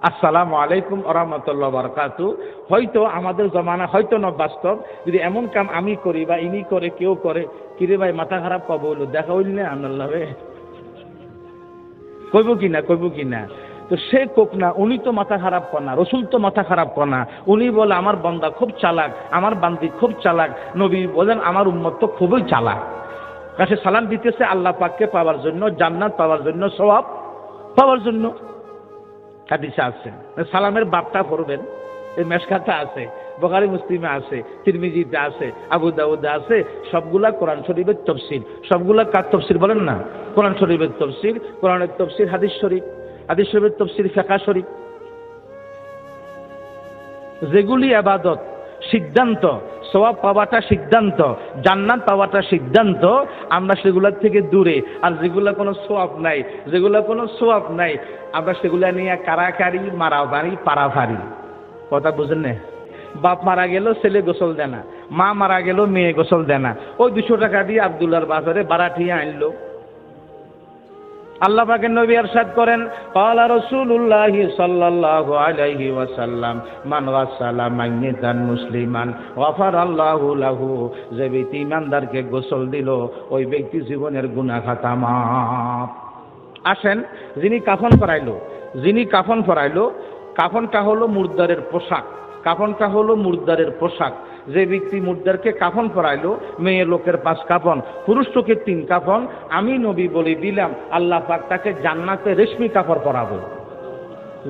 আসসালামু আলাইকুম ওয়া রাহমাতুল্লাহি ওয়া বারাকাতুহু। হয়তো আমাদের জমানা হয়তো না বাস্তব, যদি এমন কাম আমি করি বা ইনি করে কেউ করে, কিরে ভাই মাথা খারাপ কব হইলো, দেখা হইল না আল্লাহ কইব কিনা। তো সে কোক না, উনি তো মাথা খারাপ কর না, রসুল তো মাথা খারাপ কর না, উনি বলে আমার বান্দা খুব চালাক, আমার বান্দি খুব চালাক, নবী বলেন আমার উম্মত তো খুবই চালাক। কাছে সালাম দিতেছে আল্লাহ পাককে পাওয়ার জন্য, জান্নাত পাওয়ার জন্য, সওয়াব পাওয়ার জন্য। হাদিসে আছে, সালামের বাপটা পড়বেন, এই মেশকাতে আছে, বুখারী মুসলিমে আছে, তিরমিজিতে আছে, আবু দাউদে আছে, সবগুলা কোরআন শরীফের তাফসীর। সবগুলা কার তাফসীর বলেন না? কোরআন শরীফের তাফসীর, কোরআনের তাফসীর, হাদিস শরীফ, হাদিস শরীফের তাফসীর, ফিকহ শরীফ। যেগুলি ইবাদত সিদ্ধান্ত, সওয়াব পাওয়াটা সিদ্ধান্ত, জান্নাত পাওয়াটা সিদ্ধান্ত, আমরা সেগুলোর থেকে দূরে। আর যেগুলো কোনো সওয়াব নাই, আমরা সেগুলা নিয়ে কারাকারি, মারামারি, পারাভারি। কথা বুঝেন না? বাপ মারা গেল ছেলে গোসল দেয় না, মা মারা গেল মেয়ে গোসল দেয় না, ওই 200 টাকা দিয়ে আব্দুল্লাহর বাজারে বারাঠিয়ে আনলো। আল্লাহ পাকের নবী ইরশাদ করেন, ক্বালা রাসূলুল্লাহ সাল্লাল্লাহু আলাইহি ওয়াসাল্লাম, মান গাসালা মাইয়িতান মুসলিমান গাফারাল্লাহু লাহু। যে ব্যক্তি ইমানদারকে গোসল দিল, ওই ব্যক্তি জীবনের গুনাহ খাতা মাফ। আসেন, যিনি কাফন পরাইলো, কাফনটা হলো মুর্দারের পোশাক, কাফনটা হলো মুর্দারের পোশাক। যে ব্যক্তি মুর্দারকে কাফন পরাইলো, মেয়ে লোকের 5 কাফন, পুরুষ লোকের 3 কাফন, আমি নবী বলে দিলাম আল্লাহ পাক তাকে জান্নাতে রেশমি কাপড় পরাবো।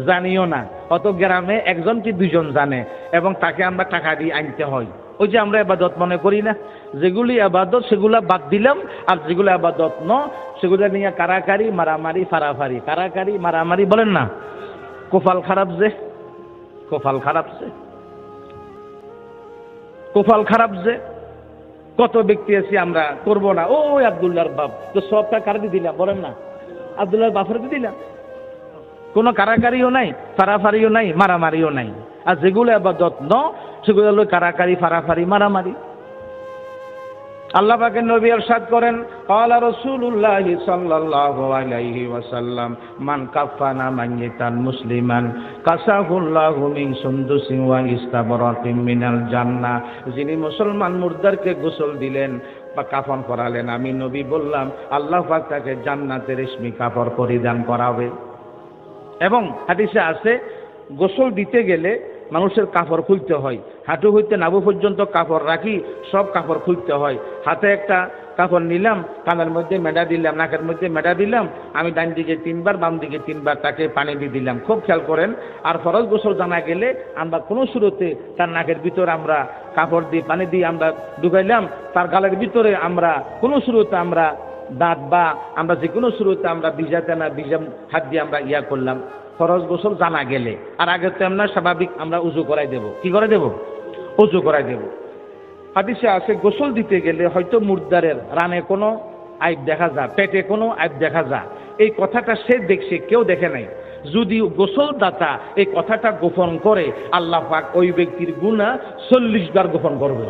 জানিও না, অত গ্রামে 1জন কি 2জন জানে, এবং তাকে আমরা টাকা দিয়ে আনতে হয়। ওই যে আমরা ইবাদত মনে করি না, যেগুলি ইবাদত সেগুলা বাদ দিলাম, আর যেগুলো ইবাদত নয় সেগুলা নিয়ে কারাকারি, মারামারি, ফারাফারি। কারাকারি, মারামারি বলেন না, কপাল খারাপ যে, কত ব্যক্তি আছি আমরা করব না। ও আব্দুল্লাহর বাপ, তো সবটা কার দিয়ে দিলাম বলেন না? আব্দুল্লাহর বাপের দিয়ে দিলাম। কোনো কারাকারিও নাই, ফারাফারিও নাই, মারামারিও নাই। আর যেগুলো ইবাদত নয় সেগুলো হলো কারাকারি, ফারাফারি, মারামারি। আল্লাহ পাকের নবী ইরশাদ করেন, ক্বালা রাসূলুল্লাহ সাল্লাল্লাহু আলাইহি ওয়াসাল্লাম, মান কাফানা মাইয়িতান মুসলিমান কাসাহুল্লাহু মিন সুন্দুসিন ওয়া ইস্তাবরাকিন মিনাল জান্নাহ। যিনি মুসলমান মুর্দারকে গোসল দিলেন বা কাফন পরালেন, আমি নবী বললাম আল্লাহ পাক তাকে জান্নাতের রেশমি কাপড় পরিধান করাবে। এবং হাদিসে আছে, গোসল দিতে গেলে মানুষের কাপড় খুলতে হয়, হাঁটু হইতে নাভি পর্যন্ত কাপড় রাখি, সব কাপড় খুলতে হয়। হাতে একটা কাপড় নিলাম, কানের মধ্যে মেডা দিলাম, নাকের মধ্যে মেডা দিলাম, আমি ডান দিকে 3 বার, বাম দিকে 3 বার তাকে পানি দিয়ে দিলাম। খুব খেয়াল করেন। আর ফরজ গোসল জানা গেলে আমরা কোনো শুরুতে তার নাকের ভিতরে আমরা কাপড় দিয়ে পানি দিয়ে আমরা ঢুকাইলাম, তার গালের ভিতরে আমরা কোনো শুরুতে আমরা দাঁত বা আমরা যে কোনো শুরুতে আমরা ভিজাতে না ভিজা হাত দিয়ে আমরা করলাম, ফরজ গোসল জানা গেলে। আর আগে তো আমরা স্বাভাবিক আমরা উজু করাই দেব। কি করে দেব? উজু করাই দেব। হাদিসে আছে, গোসল দিতে গেলে হয়তো মুর্দারের রানে কোনো আইব দেখা যায়, পেটে কোনো আইব দেখা যায়, এই কথাটা সে দেখছে, কেউ দেখে নাই। যদি গোসল দাতা এই কথাটা গোপন করে, আল্লাহ পাক ওই ব্যক্তির গুনাহ 40 বার গোপন করবে।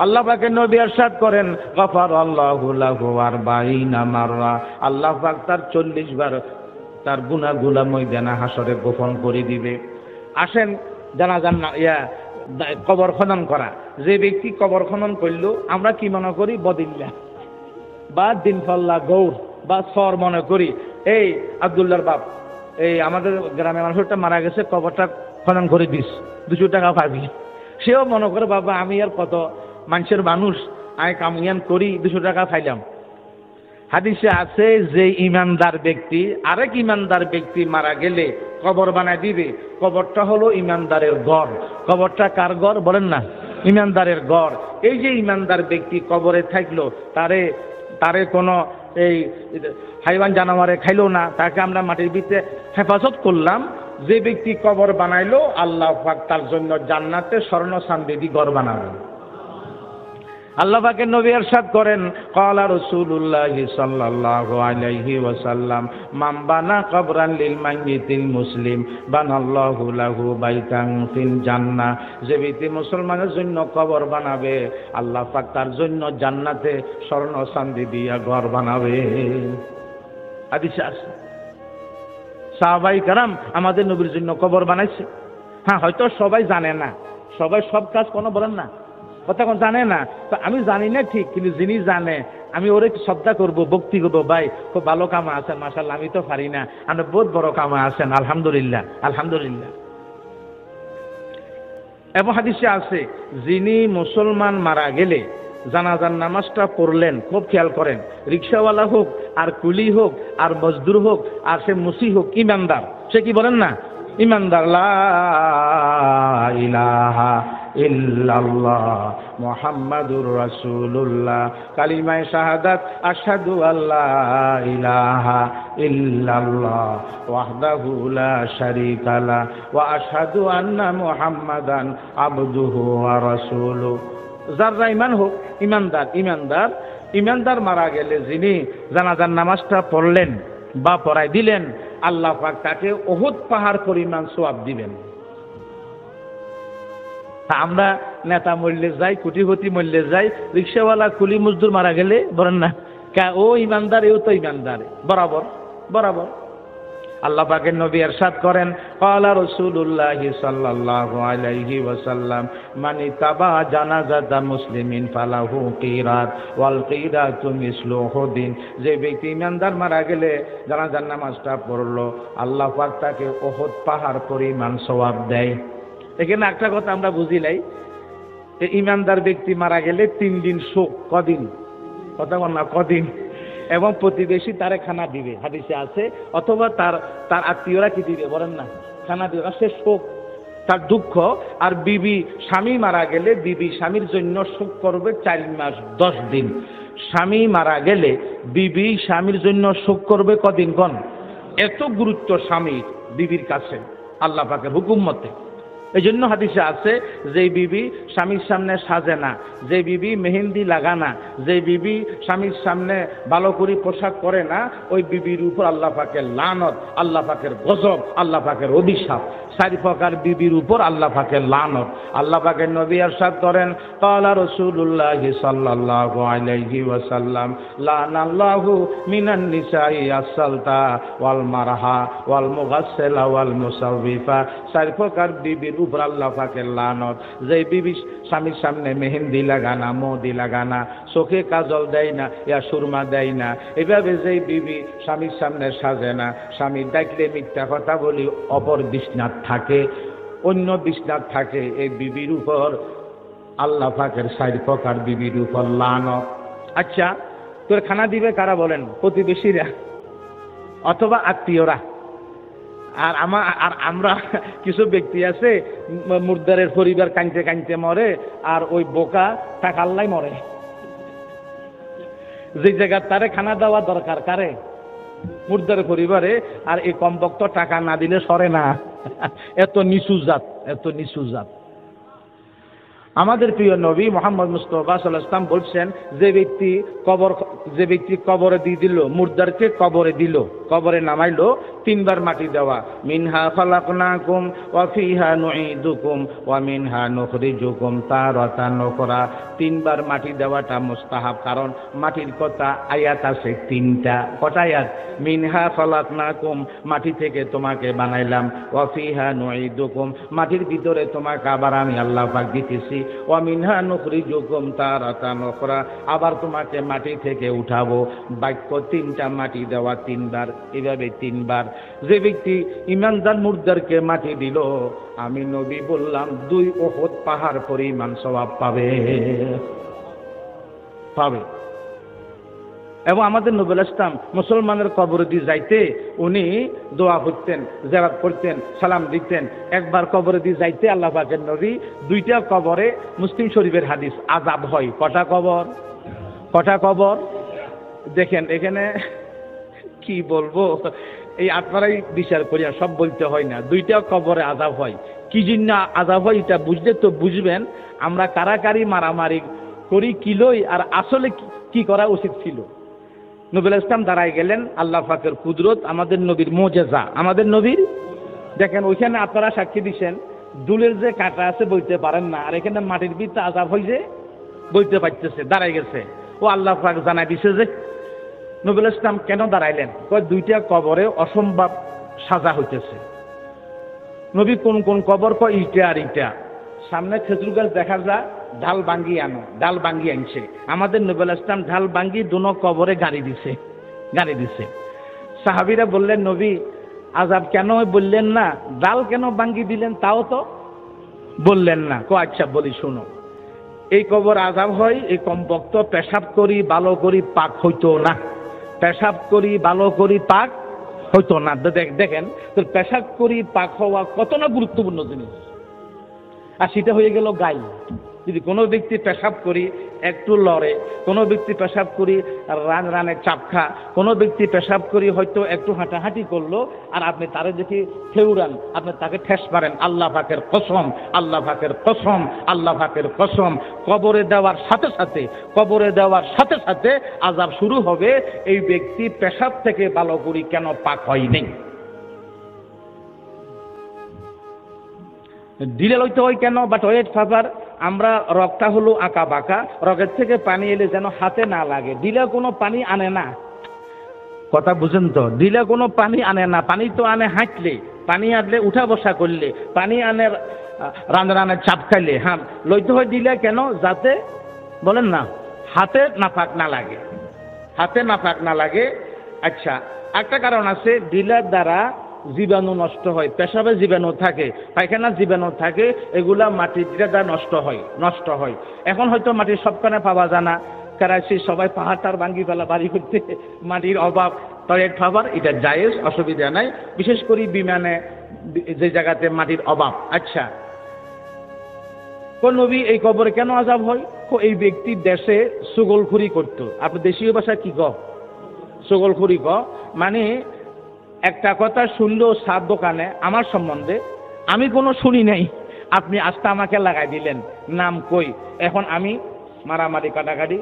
আল্লাহ পাকের নবী ইরশাদ করেন, গাফারাল্লাহু লাহু 40 মাররা। আল্লাহ পাক তার 40 বার তার গুনাহগুলা ময়দানে হাসরে গোপন করে দিবে। আসেন, জানাজান কবর খনন করা। যে ব্যক্তি কবর খনন করলো, আমরা কি মনে করি? বদিল্লা বা দিনফল্লা গৌর বা সর মনে করি। এই আব্দুল্লাহর বাপ, এই আমাদের গ্রামে মানুষটা মারা গেছে, কবরটা খনন করে দিস, 200 টাকা পাবি। সেও মনে করে বাবা আমি আর কত মানুষের মানুষ, আমি কামিয়ান করি, 200 টাকা পাইলাম। হাদিসে আছে, যে ইমানদার ব্যক্তি আরেক ইমানদার ব্যক্তি মারা গেলে কবর বানায় দিবে। কবরটা হলো ইমানদারের ঘর। কবরটা কার ঘর বলেন না? ইমানদারের ঘর। এই যে ইমানদার ব্যক্তি কবরে থাকলো, তারে কোনো এই হাইওয়ান জানোয়ারে খাইলো না, তাকে আমরা মাটির ভিতরে হেফাজত করলাম। যে ব্যক্তি কবর বানাইলো, আল্লাহ পাক তার জন্য জান্নাতে স্বর্ণ চাঁদি ঘর বানাবে। আল্লাহ পাকের নবী ইরশাদ করেন, ক্বালা রাসূলুল্লাহ সাল্লাল্লাহু আলাইহি ওয়াসাল্লাম, মান বানা কবরান লিল মাইয়িতিল মুসলিম বানাল্লাহু লাহু বাইতান ফিল জান্নাহ। যে ব্যক্তি মুসলমানের জন্য কবর বানাবে, আল্লাহ পাক তার জন্য জান্নাতে স্বর্ণ চাঁদি দিয়া ঘর বানাবে। হাদিসে আছে, সাহাবায়ে কেরাম আমাদের নবীর জন্য কবর বানাইছে। হ্যাঁ, হয়তো সবাই জানে না, সবাই সব কাজ কোনো বলেন না, কথা কোন জানে না। তো আমি জানি না ঠিক, কিন্তু যিনি জানে আমি ওরে শ্রদ্ধা করবো, ভক্তি করবো। ভাই খুব ভালো কামা আছেন, মাশাআল্লাহ, আমি তো পারি না, আপনি বহুত বড় কামা আছেন, আলহামদুলিল্লাহ আলহামদুলিল্লাহ। এবং হাদিসে আছে, যিনি মুসলমান মারা গেলে জানাজার নামাজটা পড়লেন, খুব খেয়াল করেন, রিক্সাওয়ালা হোক আর কুলি হোক আর মজদুর হোক আর সে মুসি হোক, ইমানদার, সে কি বলেন না, ইমানদার, লা ইলাহা ইল্লাল্লাহ মুহাম্মাদুর রাসূলুল্লাহ, কালিমায়ে শাহাদাত, আশহাদু আল্লা ইলাহা ইল্লাল্লাহ ওয়াহদাহু লা শারীকা লা ওয়া আশহাদু আন্না মুহাম্মাদান আবদুহু ওয়া রাসূলুহু। যার ঈমান হোক, ইমানদার, ইমানদার, ইমানদার মারা গেলে যিনি জানাজার নামাজটা পড়লেন বা পড়াই দিলেন, আল্লাহ পাক তাকে উহুদ পাহাড় পরিমাণ সওয়াব দিবেন। আমরা নেতা মরলে যাই, কোটিপতি মরলে যাই, রিক্সাওয়ালা কুলি মজদুর মারা গেলে বলেন না, ও ইমানদার, এও তো ইমানদার, বরাবর বরাবর। আল্লাহ পাকের নবী ইরশাদ করেন, ক্বালা রাসূলুল্লাহ সাল্লাল্লাহু আলাইহি ওয়াসাল্লাম, মান তাবা জানাজাতা মুসলিমিন ফালাহু কিরাত ওয়াল কিরাতু মিসলু উহুদিন। যে ব্যক্তি ইমানদার মারা গেলে জানাজার নামাজটা পড়লো, আল্লাহ পাক তাকে উহুদ পাহাড় পরিমাণ সওয়াব দেয়। এখানে একটা কথা আমরা বুঝিলাই, ইমানদার ব্যক্তি মারা গেলে 3 দিন শোক। কদিন? কথা বল না, কদিন? এবং প্রতিবেশী তারে খানা দিবে, হাদিসে আছে, অথবা তার আত্মীয়রা কি দিবে বলেন না, খানা দিবে। সে শোক, তার দুঃখ। আর বিবি, স্বামী মারা গেলে বিবি স্বামীর জন্য শোক করবে 4 মাস 10 দিন। স্বামী মারা গেলে বিবি স্বামীর জন্য শোক করবে কদিন? কোন? এত গুরুত্ব স্বামীর বিবির কাছে আল্লাহ পাকের হুকুম মতে। এই জন্য হাদিসে আছে, যে বিবি স্বামীর সামনে সাজে না, যে বিবি মেহেন্দি লাগানা, যে বিবি স্বামীর সামনে ভালো করে পোশাক পরে না, ওই বিবির উপর আল্লাহ পাকের লানত, আল্লাহ পাকের গজব, আল্লাহ পাকের অভিশাপ। 4 প্রকার বিবির উপর আল্লাহ পাকের লানত। আল্লাহ পাকের নবী ইরশাদ করেন, ক্বালা রাসূলুল্লাহ সাল্লাল্লাহু আলাইহি ওয়াসাল্লাম, লানাল্লাহু মিনান নিসাই আসসালতা ওয়াল মারহা ওয়াল মুগাসসিলা ওয়াল মুসাউবিফা। 4 প্রকার বিবির উপর আল্লাহ পাকের লানত। যে বিবি স্বামীর সামনে মেহেন্দি লাগানা, মোদি লাগানা, চোখে কাজল দেয় না, ইয়া সুরমা দেয় না, এভাবে যে বিবি স্বামীর সামনে সাজে না, স্বামী ডাকলে মিথ্যা কথা বলি অপর বিছনাত থাকে, অন্য বিছনাত থাকে, এই বিবির উপর আল্লাহ পাকের 4 প্রকার বিবির উপর লানত। আচ্ছা, তোর খানা দিবে কারা বলেন? প্রতিবেশীরা অথবা আত্মীয়রা। আর আমরা কিছু ব্যক্তি আছে, মুর্দারের পরিবার কাঁদতে কাঁদতে মরে, আর ওই বোকা টাকাল্লাই মরে। যে জায়গা তারে খানা দেওয়া দরকার কারে? মুর্দারের পরিবারে। আর এই কমপক্ত টাকা না দিলে সরে না। এত নিচু জাত, এত নিচু জাত। আমাদের প্রিয় নবী মুহাম্মদ মুস্তাফা সাল্লাল্লাহু আলাইহি ওয়াসাল্লাম বলছেন, যে ব্যক্তি কবরে দিয়ে দিল, মুর্দারকে কবরে দিল, কবরে নামাইলো, 3 বার মাটি দেওয়া। মিনহা খালাকনাকুম ওয়া ফিহা নুঈদুকুম ওয়া মিনহা নুখরিজুকুম তারাতান উখরা। 3 বার মাটি দেওয়াটা মুস্তাহাব, কারণ মাটির কথা আয়াত আছে 3টা। কটা আয়াত? মিনহা খালাকনাকুম, মাটি থেকে তোমাকে বানাইলাম, ওয়া ফিহা নুঈদুকুম, মাটির ভিতরে তোমাকে আবার আমি আল্লাহ পাক দিতেছি, ওয়া মিনহা নুখরিজুকুম তারাতান উখরা, আবার তোমাকে মাটি থেকে উঠাবো। বাক্য 3টা, মাটি দেওয়া 3 বার, এভাবে 3 বার। যে ব্যক্তি ইমানদার মুর্দারকে মাটি দিল, আমি নবী বললাম 2 উহুদ পাহাড় পরিমাণ সওয়াব পাবে। এবং আমাদের নবী ইসলাম মুসলমানের কবর দিয়ে যাইতে উনি দোয়া করতেন, জিয়ারত করতেন, সালাম দিতেন। একবার কবরে দিয়ে যাইতে আল্লাহ পাকের নবী 2টা কবরে, মুসলিম শরীফের হাদিস, আযাব হয়। কটা কবর? কটা কবর? দেখেন এখানে কি বলবো, এই আপনারাই বিচার করিয়া, সব বলতে হয় না। 2টা কবরে আযাব হয়। কি জন্য আযাব হয় এটা বুঝলে তো বুঝবেন আমরা কারাকারি মারামারি করি কিলোই, আর আসলে কি করা উচিত ছিল। নবী ইসলাম দাঁড়ায় গেলেন, আল্লাহ পাকের কুদরত, আমাদের নবীর মুজিজা, আমাদের নবীর। দেখেন ওইখানে আপনারা সাক্ষী দিচ্ছেন, দুলের যে কাটা আছে বলতে পারেন না, আর এখানে মাটির ভিতরে আযাব হয়েছে বলতে পারতেছে, দাঁড়ায় গেছে। ও আল্লাহ পাক জানাই দিছে যে নবী ইসলাম কেন দাঁড়াইলেন? 2টা কবরে অসম্ভব সাজা হইতেছে। নবী কোন কোন কবর? ইটা আর ইটা। সামনে খেজুর গাছ দেখা যায়, ঢাল ভাঙ্গি আনো, ঢাল ভাঙ্গি আনছে। আমাদের নবী আলাইহিস সালাম ঢাল ভাঙ্গি দুনো কবরে গাড়ি দিছে। সাহাবীরা বললেন, নবী আযাব কেন বললেন না, ডাল কেন ভাঙ্গি দিলেন তাও তো বললেন না। আচ্ছা বলি শোনো, এই কবর আযাব হয় এই কমবক্ত পেশাব করি ভালো করি পাক হইতো না, পেশাব করি ভালো করি পাক হইতো না। দেখেন তো পেশাব করি পাক হওয়া কত না গুরুত্বপূর্ণ জিনিস। আর সেটা হয়ে গেল গাই। যদি কোনো ব্যক্তি পেশাব করি একটু লড়ে, কোনো ব্যক্তি পেশাব করি রানে চাপ খা, কোনো ব্যক্তি পেশাব করি হয়তো একটু হাঁটাহাঁটি করলো, আর আপনি তারে দেখি খেউরান, আপনি তাকে ঠেস মারেন, আল্লাহ পাকের কসম, আল্লাহ পাকের কসম, আল্লাহ পাকের কসম, কবরে দেওয়ার সাথে সাথে আযাব শুরু হবে। এই ব্যক্তি পেশাব থেকে ভালো করি কেন পাক হয়নি। দিলে লইতে হয় কেন? বাট ওয়েট ফাদার, আমরা রগটা হলো আঁকা বাঁকা, রগের থেকে পানি এলে যেন হাতে না লাগে। দিলে কোনো পানি আনে না, কথা বুঝেন তো? দিলে কোনো পানি আনে না। পানি তো আনে হাঁটলে, পানি আনলে উঠা বসা করলে, পানি আনে রানে চাপ খাইলে। হ্যাঁ, লইতে হয় দিলে কেন? যাতে বলেন না হাতে নাপাক না লাগে। আচ্ছা, একটা কারণ আছে, দিলের দ্বারা জীবাণু নষ্ট হয়, পেশাবে জীবাণু থাকে, পায়খানার জীবাণু থাকে, এগুলা মাটির দ্বারা নষ্ট হয়। এখন হয়তো মাটির সবখানে পাওয়া যায় না, কারাচি সবাই পাহাড়টার ভাঙ্গি ফেলা বাড়ি করতে, মাটির অভাব, টয়লেট পাবার এটা জায়েজ, অসুবিধা নাই, বিশেষ করে বিমানে যে জায়গাতে মাটির অভাব। আচ্ছা, কোন নবী এই কবরে কেন আযাব হয়? এই ব্যক্তি দেশে সুগলখুরি করতো। আপনি দেশীয় ভাষা কি সুগলখুরি মানে একটা কথা শুনলেও সাত দোকানে আমার সম্বন্ধে আমি কোনো শুনি নাই, আপনি আজকে আমাকে লাগাই দিলেন, নাম কই, এখন আমি মারামারি কাটাকাটি,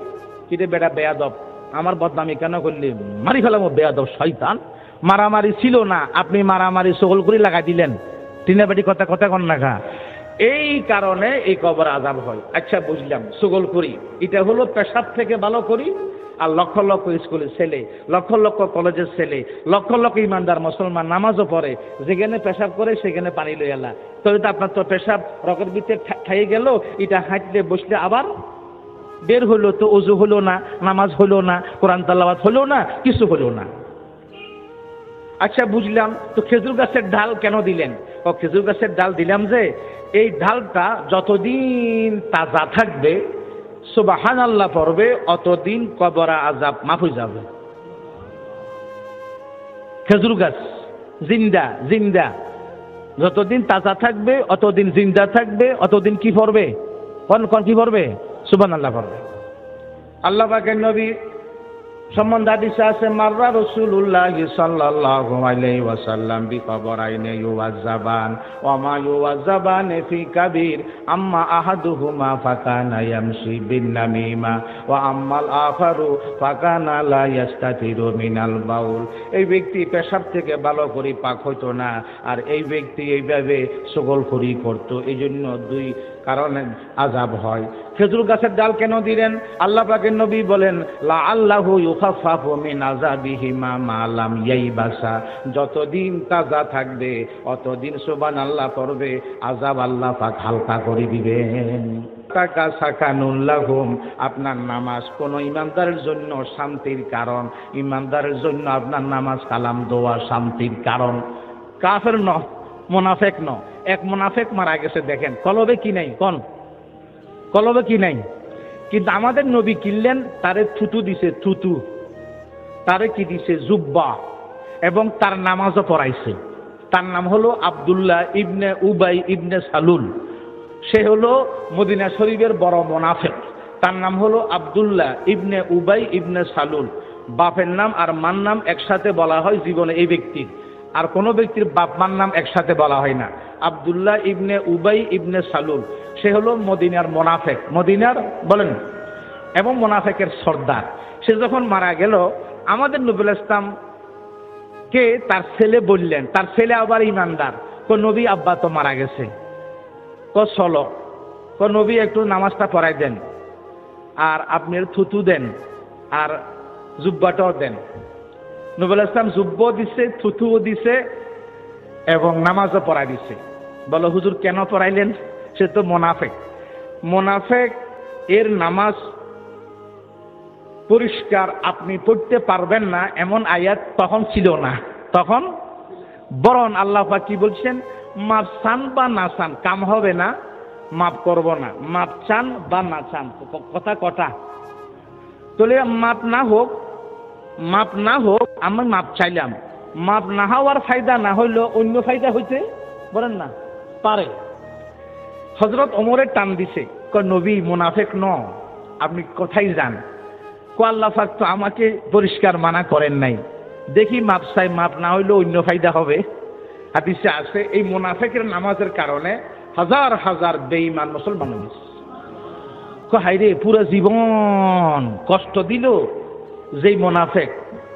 কিরে বেটা বেয়াদব, আমার বদনামি কেন করলি, মারি ফেলাম বেয়াদব শয়তান। মারামারি ছিল না, আপনি মারামারি সকল করে লাগাই দিলেন, টিনাবাড়ি কথা কন না খা। এই কারণে এই কবর আযাব হয়। আচ্ছা বুঝলাম, সকল করি এটা হলো পেশাব থেকে ভালো করি। আর লক্ষ লক্ষ স্কুলের ছেলে, লক্ষ লক্ষ কলেজের ছেলে, লক্ষ লক্ষ ইমানদার মুসলমান নামাজও পড়ে, যেখানে পেশাব করে সেখানে পানি লই এলা, তাহলে তো আপনার তো পেশাব রকের ভিতরে খাইয়ে গেল, এটা হাঁটলে বসলে আবার বের হলো, তো ওযু হলো না, নামাজ হলো না, কোরআন তেলাওয়াত হলো না, কিছু হলো না। আচ্ছা বুঝলাম, তো খেজুর গাছের ডাল কেন দিলেন? খেজুর গাছের ডাল দিলাম যে এই ডালটা যতদিন তাজা থাকবে, সুবহানাল্লাহ পড়বে, অতদিন কবরা আযাব মাফ হয়ে যাবে। খেজুর গাছ জিন্দা যতদিন তাজা থাকবে, অতদিন জিন্দা থাকবে, অতদিন কি পড়বে? কোন কি পড়বে? সুবহানাল্লাহ পড়বে। আল্লাহ পাকের নবী সম্বন্ধে হাদিসে আছে, মাররা রাসূলুল্লাহ সাল্লাল্লাহু আলাইহি ওয়াসাল্লাম বিকবরাইনি ইউযাবান ওয়া মা ইউযাবান ফি কাবীর, আম্মা আহাদুহুমা ফাকানা ইয়ামশি বিন নামিমা ওয়া আম্মাল আখারু ফাকানা লা ইস্তাতিরু মিনাল বাউল। এই ব্যক্তি পেশাব থেকে ভালো করে পাক হইতো না, আর এই ব্যক্তি এইভাবে সগলখুরি করত, এই জন্য দুই কারণে আযাব হয়। খেজুর গাছের ডাল কেন দিলেন? আল্লাহ পাকের নবী বলেন, লাআল্লাহু ইউখাফফাফু মিন আযাবিহিমা মা লাম ইয়াইবাসা, যতদিন তাজা থাকবে অতদিন সুবহানাল্লাহ পড়বে, আযাব আল্লাহ পাক হালকা করে দিবেন। তাকা সাকানুল লাহুম, আপনার নামাজ কোন ইমানদারের জন্য শান্তির কারণ, ইমানদারের জন্য আপনার নামাজ কালাম দোয়া শান্তির কারণ। কাফের ন, মুনাফিক ন। এক মুনাফিক মারা গেছে, দেখেন কলবে কি নাই, কলবে কি নাই, কিন্তু আমাদের নবী কিনলেন, তারে থুতু দিছে, থুতু, তারে কি দিছে, জুব্বা, এবং তার নামাজও পড়াইছে। তার নাম হলো আব্দুল্লাহ ইবনে উবাই ইবনে সালুল। সে হলো মদিনা শরীফের বড় মুনাফিক। তার নাম হলো আব্দুল্লাহ ইবনে উবাই ইবনে সালুল। বাপের নাম আর মার নাম একসাথে বলা হয় জীবনে এই ব্যক্তির, আর কোনো ব্যক্তির বাপ মার নাম একসাথে বলা হয় না। আব্দুল্লাহ ইবনে উবাই ইবনে সালুল, সে হলো মদিনার মুনাফিক, মদিনার বলেন, এবং মুনাফিকের সর্দার। সে যখন মারা গেল, আমাদের নবী ইসলাম কে তার ছেলে বললেন, তার ছেলে আবার ইমানদার, নবী আব্বা তো মারা গেছে, চলো নবী একটু নামাজটা পড়াই দেন, আর আপনি থুতু দেন, আর জুব্বাটাও দেন। নবী ইসলাম জুব্বও দিছে, থুতুও দিছে, এবং নামাজও পড়াই দিছে। বলো হুজুর কেন পড়াইলেন? সে তো মোনাফেক। মোনাফেক এর নামাজ পরিষ্কার আপনি পড়তে পারবেন না এমন আয়াত তখন ছিল না। তখন বরং আল্লাহ পাক কি বলছেন, মাপ চান বা না চান কাম হবে না, মাপ করব না। মাপ চান বা না চান কথা কটা। তাহলে মাপ না হোক আমি মাপ চাইলাম, মাপ না হওয়ার ফায়দা না হইলো অন্য ফায়দা হইতে বলেন না পারে। হযরত ওমরের টান দিছে, কয় নবী মুনাফিক ন, আপনি কোথায় যান? আল্লাহ পাক তো আমাকে পরিষ্কার মানা করেন নাই, দেখি মাপ চাই, মাপ না হইলে অন্য ফায়দা হবে। হাদিসে আছে এই মুনাফিকের নামাজের কারণে হাজার হাজার বেঈমান মুসলমান হয়েছে। হায়রে পুরো জীবন কষ্ট দিল যেই মুনাফিক,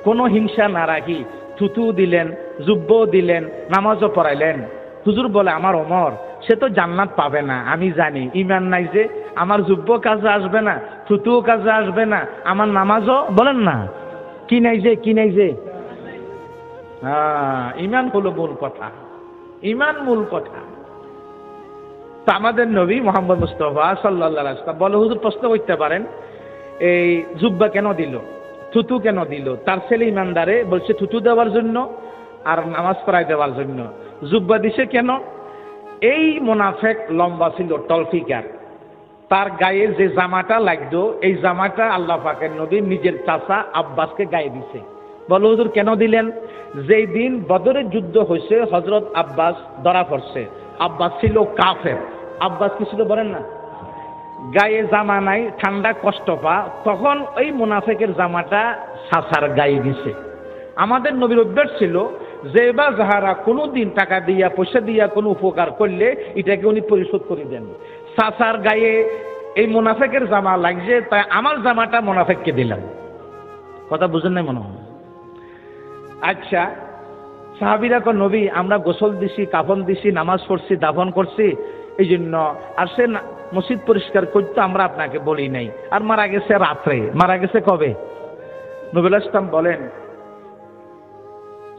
কোনো হিংসা না রাখি থুতু দিলেন, জুব্ব দিলেন, নামাজও পড়াইলেন। হুজুর বলে আমার ওমর সে তো জান্নাত পাবে না, আমি জানি ইমান নাই যে, আমার জুব্ব কাজে আসবে না, থুতুও কাজে আসবে না, আমার নামাজও বলেন না কি নাই যে ইমান হলো মূল কথা, ইমান মূল কথা। তা আমাদের নবী মুহাম্মদ মুস্তাফা সাল্লাল্লাহু আলাইহি ওয়াসাল্লাম বলে হুজুর প্রশ্ন করতে পারেন এই জুব্বা কেন দিল, থুতু কেন দিল? তার ছেলে ইমানদারে বলছে থুতু দেওয়ার জন্য আর নামাজ পড়াই দেওয়ার জন্য। জুব্বা দিছে কেন? এই মুনাফিক লম্বা ছিল, টলফিকার, তার গায়ে যে জামাটা লাগতো এই জামাটা আল্লাহ পাকের নবী নিজের চাচা আব্বাসকে গায়ে দিছে। বলো হুজুর কেন দিলেন? যেই দিন বদরের যুদ্ধ হয়েছে হযরত আব্বাস ধরা পড়ছে। আব্বাস ছিল কাফের। আব্বাস কি ছিল বলেন না? গায়ে জামা নাই, ঠান্ডা কষ্ট পা, তখন ওই মুনাফিকের জামাটা চাচার গায়ে দিছে। আমাদের নবীর অভ্যাস ছিল যে বা যাহারা কোনো দিন টাকা দিয়া পয়সা দিয়া কোনো উপকার করলে এটাকে উনি পরিশোধ করে দেন। চাচার গায়ে এই মুনাফিকের জামা লাগছে, তাই আমার জামাটা মুনাফিককে দিলাম। কথা বুঝেন নাই মনে হয়? আচ্ছা, সাহাবীরা কো নবী আমরা গোসল দিছি, কাফন দিছি, নামাজ পড়ছি, দাফন করছি, এই জন্য আর সে মসজিদ পরিষ্কার করতে আমরা আপনাকে বলি নাই। আর মারা গেছে রাত্রে, মারা গেছে কবে? নবী ইসলাম বলেন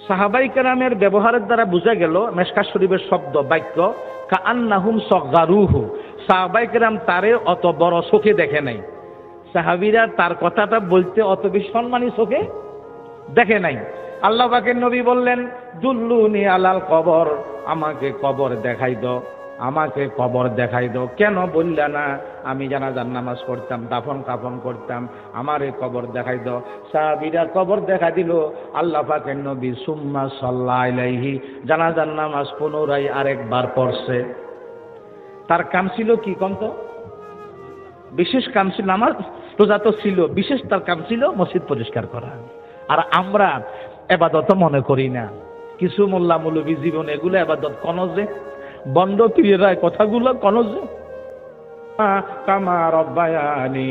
সাহাবাই কেরামের ব্যবহারের দ্বারা বোঝা গেল, মেশকাত শরীফের শব্দ বাক্য কাআন্নাহুম সগারুহু, সাহাবাই কেরাম তারে অত বড় চোখে দেখে নাই। সাহাবীরা তার কথাটা বলতে অত বেশি সম্মানী চোখে দেখে নাই। আল্লাহ পাকের নবী বললেন দুল্লুনি আলাল কবর, আমাকে কবর দেখাই দাও, আমাকে কবর দেখাই দাও। কেন বললা না আমি জানাজার নামাজ পড়তাম, দাফন কাফন করতাম, আমারে কবর দেখাই দাও। সাহাবীরা কবর দেখা দিল। আল্লাহ পাকের নবী সুম্মা সাল্লাল্লাহু আলাইহি, জানাজার নামাজ পুনরায় আরেকবার পড়ছে। তার কাম ছিল কি কন্ত? বিশেষ কাম ছিল, নামাজ রোজা তো ছিল, বিশেষ তার কাম ছিল মসজিদ পরিষ্কার করা। আর আমরা এবাদত মনে করি না। কিছু মোল্লা মৌলবী জীবন এগুলো এবাদত কনজে, বন্ড পীরেরা কথাগুলো কনজে। কামা রব্বায়ানি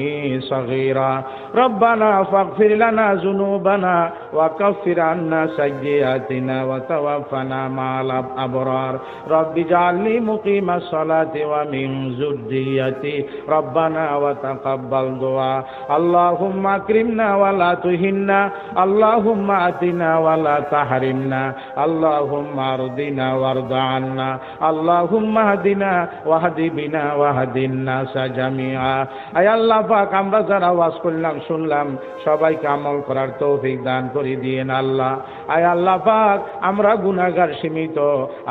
সগীরা রব্বানা ফাগফির লানা যুনুবানা ওয়া কাফির আন্না সাইয়্যাতিনা ওয়া তাওয়াফানা মা'আল আবরার রব্বি জা'আলনি মুকিমাস সালাতি ওয়া মিন যুররিয়্যাতি রব্বানা ওয়া তাকাব্বাল দুআ আল্লাহুম্মা আকরিমনা ওয়া লা তুহিন্না আল্লাহুম্মা আতিনা ওয়া লা তাহরিমনা আল্লাহুম্মা আরদিনা ওয়ারদা আন্না আল্লাহুম্মা হাদিনা ওয়া হাদি বিনা ওয়া হাদিনা জামিআ। আয় আল্লাহ পাক আমরা যারা ওয়াজ করলাম শুনলাম সবাইকে আমল করার তৌফিক দান করে দিয়েন আল্লাহ। আয় আল্লাহ পাক আমরা গুনাহগার সীমিত,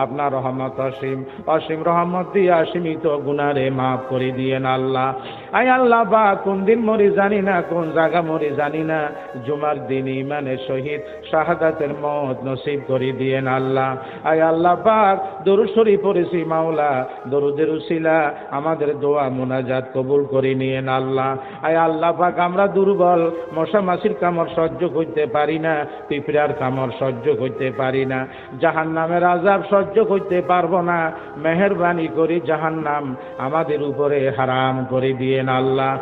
আপনার রহমত অসীম, অসীম রহমত দিয়া সীমিত গুনারে মাফ করে দিয়েন আল্লাহ। আয় আল্লাহ পাক কোন দিন মরি জানি না, কোন জায়গা মরি জানি না, জুমার দিন ইমানের সহিত শাহাদাতের মওত নসিব করে দিয়েন আল্লাহ। আয় আল্লাহ পাক দরুদ শরীফ পড়েছি মাওলা, দরুদের উসিলা আমাদের দোয়া মুনাজাত কবুল করে নিয়েন আল্লাহ। আয় আল্লাহ পাক আমরা দুর্বল, মশা মাছির কামড় সহ্য করতে পারি না, পিঁপড়ার কামড় সহ্য করতে পারি না, জাহান্নামের আযাব সহ্য করতে পারবো না। মেহেরবানি করে জাহান্নাম আমাদের উপরে হারাম করে দিয়েন আল্লাহ।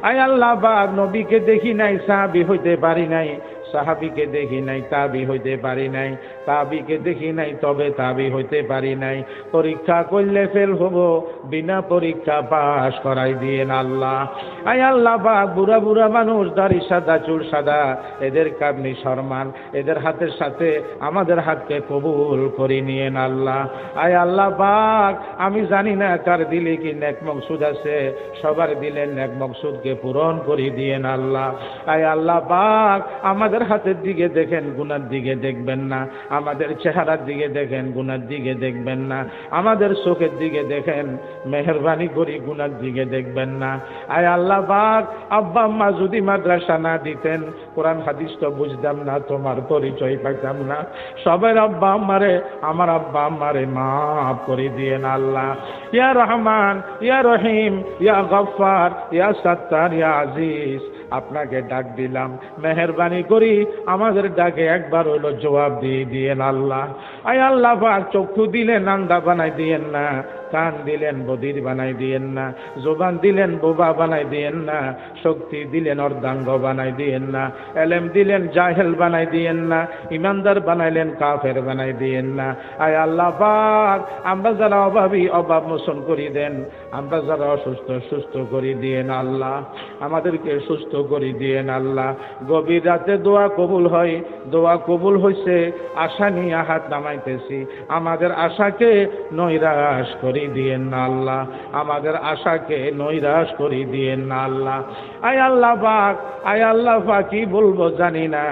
আয় আল্লাহ পাক নবীকে দেখি নাই, সাহাবী হইতে পারি নাই, সাহাবিকে দেখি নাই তাবি হইতে পারি নাই, তাবিকে দেখি নাই তবে তাবি হইতে পারি নাই। পরীক্ষা করলে ফেল হব, বিনা পরীক্ষা পাস করাই দিয়েন আল্লাহ। আয় আল্লাহ পাক, বুড়া বুড়া মানুষ, দাড়ি সাদা, চুল সাদা, এদের আপনি সম্মান, এদের হাতের সাথে আমাদের হাতকে কবুল করে নিয়েন আল্লাহ। আয় আল্লাহ পাক, আমি জানি না কার দিলে কি নেক মকসুদ আছে, সবার দিলে নেক মকসুদকে পূরণ করে দিয়েন আল্লাহ। আয় আল্লাহ পাক, আমাদের হাতের দিকে দেখেন, গুনার দিকে দেখবেন না। আমাদের চেহারার দিকে দেখেন, গুনার দিকে দেখবেন না। আমাদের চোখের দিকে দেখেন, মেহেরবানি করি গুনার দিকে দেখবেন না। আয় আল্লাহ পাক, আব্বা আম্মা যদি মাদ্রাসা না দিতেন, কোরআন হাদিস তো বুঝতাম না, তোমার পরিচয় পাইতাম না। সবার আব্বা আম্মারে, আমার আব্বা আম্মারে মাফ করে দিয়েন আল্লাহ। ইয়া রহমান, ইয়া রহিম, ইয়া গফফার, ইয়া সাত্তার, ইয়া আজিজ, আপনাকে ডাক দিলাম, মেহেরবানি করি আমাদের ডাকে একবার হইলো জবাব দিয়ে দিয়েন আল্লাহ। আয় আল্লাহ পাক, চক্ষু দিলেন আন্ধা বানাই দিয়েন না, কান দিলেন বধির বানাই দিয়েন না, জবান দিলেন বোবা বানাই দিয়েন না, শক্তি দিলেন অর্ধাঙ্গ বানাই দিয়েন না, এলেম দিলেন জাহেল বানাই দিয়েন না, ইমানদার বানাইলেন কাফের বানাই দিয়েন না। আয় আল্লাহ পাক, আমরা যারা অভাবী অভাব মোচন করি দেন, আমরা যারা অসুস্থ সুস্থ করি দিয়েন আল্লাহ, আমাদেরকে সুস্থ করে দিয়েন আল্লাহ। গভীর রাতে দোয়া কবুল হয়, দোয়া কবুল হয়েছে, আশা নিয়ে হাত নামাইতেছি, আমাদের আশাকে নৈরাশ করি দিয়েন না আল্লাহ, আমাদের আশাকে নৈরাশ করি দিয়েন না আল্লাহ। আয় আল্লাহ পাক, আয় আল্লাহ পাক, কি বলবো জানি না।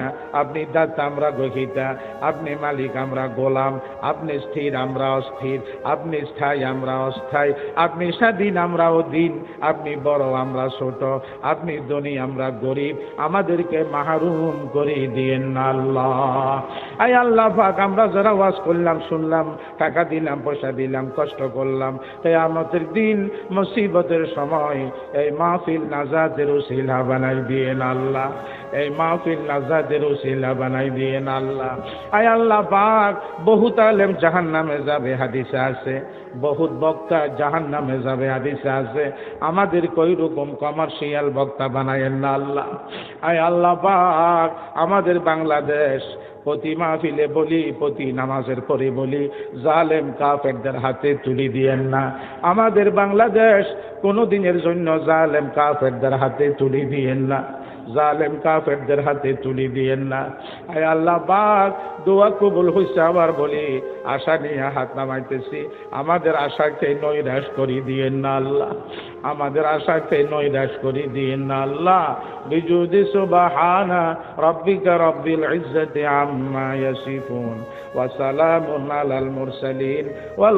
আপনি দাতা, আমরা গহিতা, আপনি মালিক, আমরা গোলাম, আপনি স্থির, আমরা অস্থির, আপনি স্থায়ী, আমরা অস্থায়ী, আপনি স্বাধীন, আমরা অধীন, আপনি বড়, আমরা ছোট, আপনি ধনী, আমরা গরিব, আমাদেরকে মাহরুম করে দিয়েন না আল্লাহ। আয় আল্লাহ পাক, আমরা যারা ওয়াজ করলাম, শুনলাম, টাকা দিলাম, পয়সা দিলাম, কষ্ট করলাম, কিয়ামতের দিন মুসিবতের সময় এই মাহফিল নাজাতের উসিলা বানাই দিয়েন আল্লাহ, এই মাহফিল নাজাতের উসিলা বানাই দিয়েন আল্লাহ। আয় আল্লাহ পাক, বহুত আলেম জাহান্নামে যাবে হাদিসে আছে, বহুত বক্তা জাহান্নামে যাবে হাদিসে আছে, আমাদের কই রকম কমার্শিয়াল বক্তা বানায়েন না আল্লাহ। আয় আল্লাহ পাক, আমাদের বাংলাদেশ প্রতি মাহফিলে বলি, প্রতি নামাজের পরে বলি, জালেম কাফেরদের হাতে তুলি দিয়েন না। আমাদের বাংলাদেশ কোনো দিনের জন্য জালেম কাফেরদের হাতে তুলি দিয়েন না, জালেম কাফেরদের হাতে তুলি দিয়েন না। আয় আল্লাহ পাক, দোয়া কবুল হইছে, আবার বলি, আশা নিয়ে হাত নামাইতেছি, আমাদের আশাকে নৈরাশ করি দিয়েন না আল্লাহ, আমাদের আশাকে নৈরাশ করি দিয়েন না আল্লাহ। বিজুদি সুবহানা রাব্বিকা রাব্বিল ইজ্জাতি আম্মা ইয়াসিফুন ওয়া সালামুন আলাল মুরসালিন ওয়াল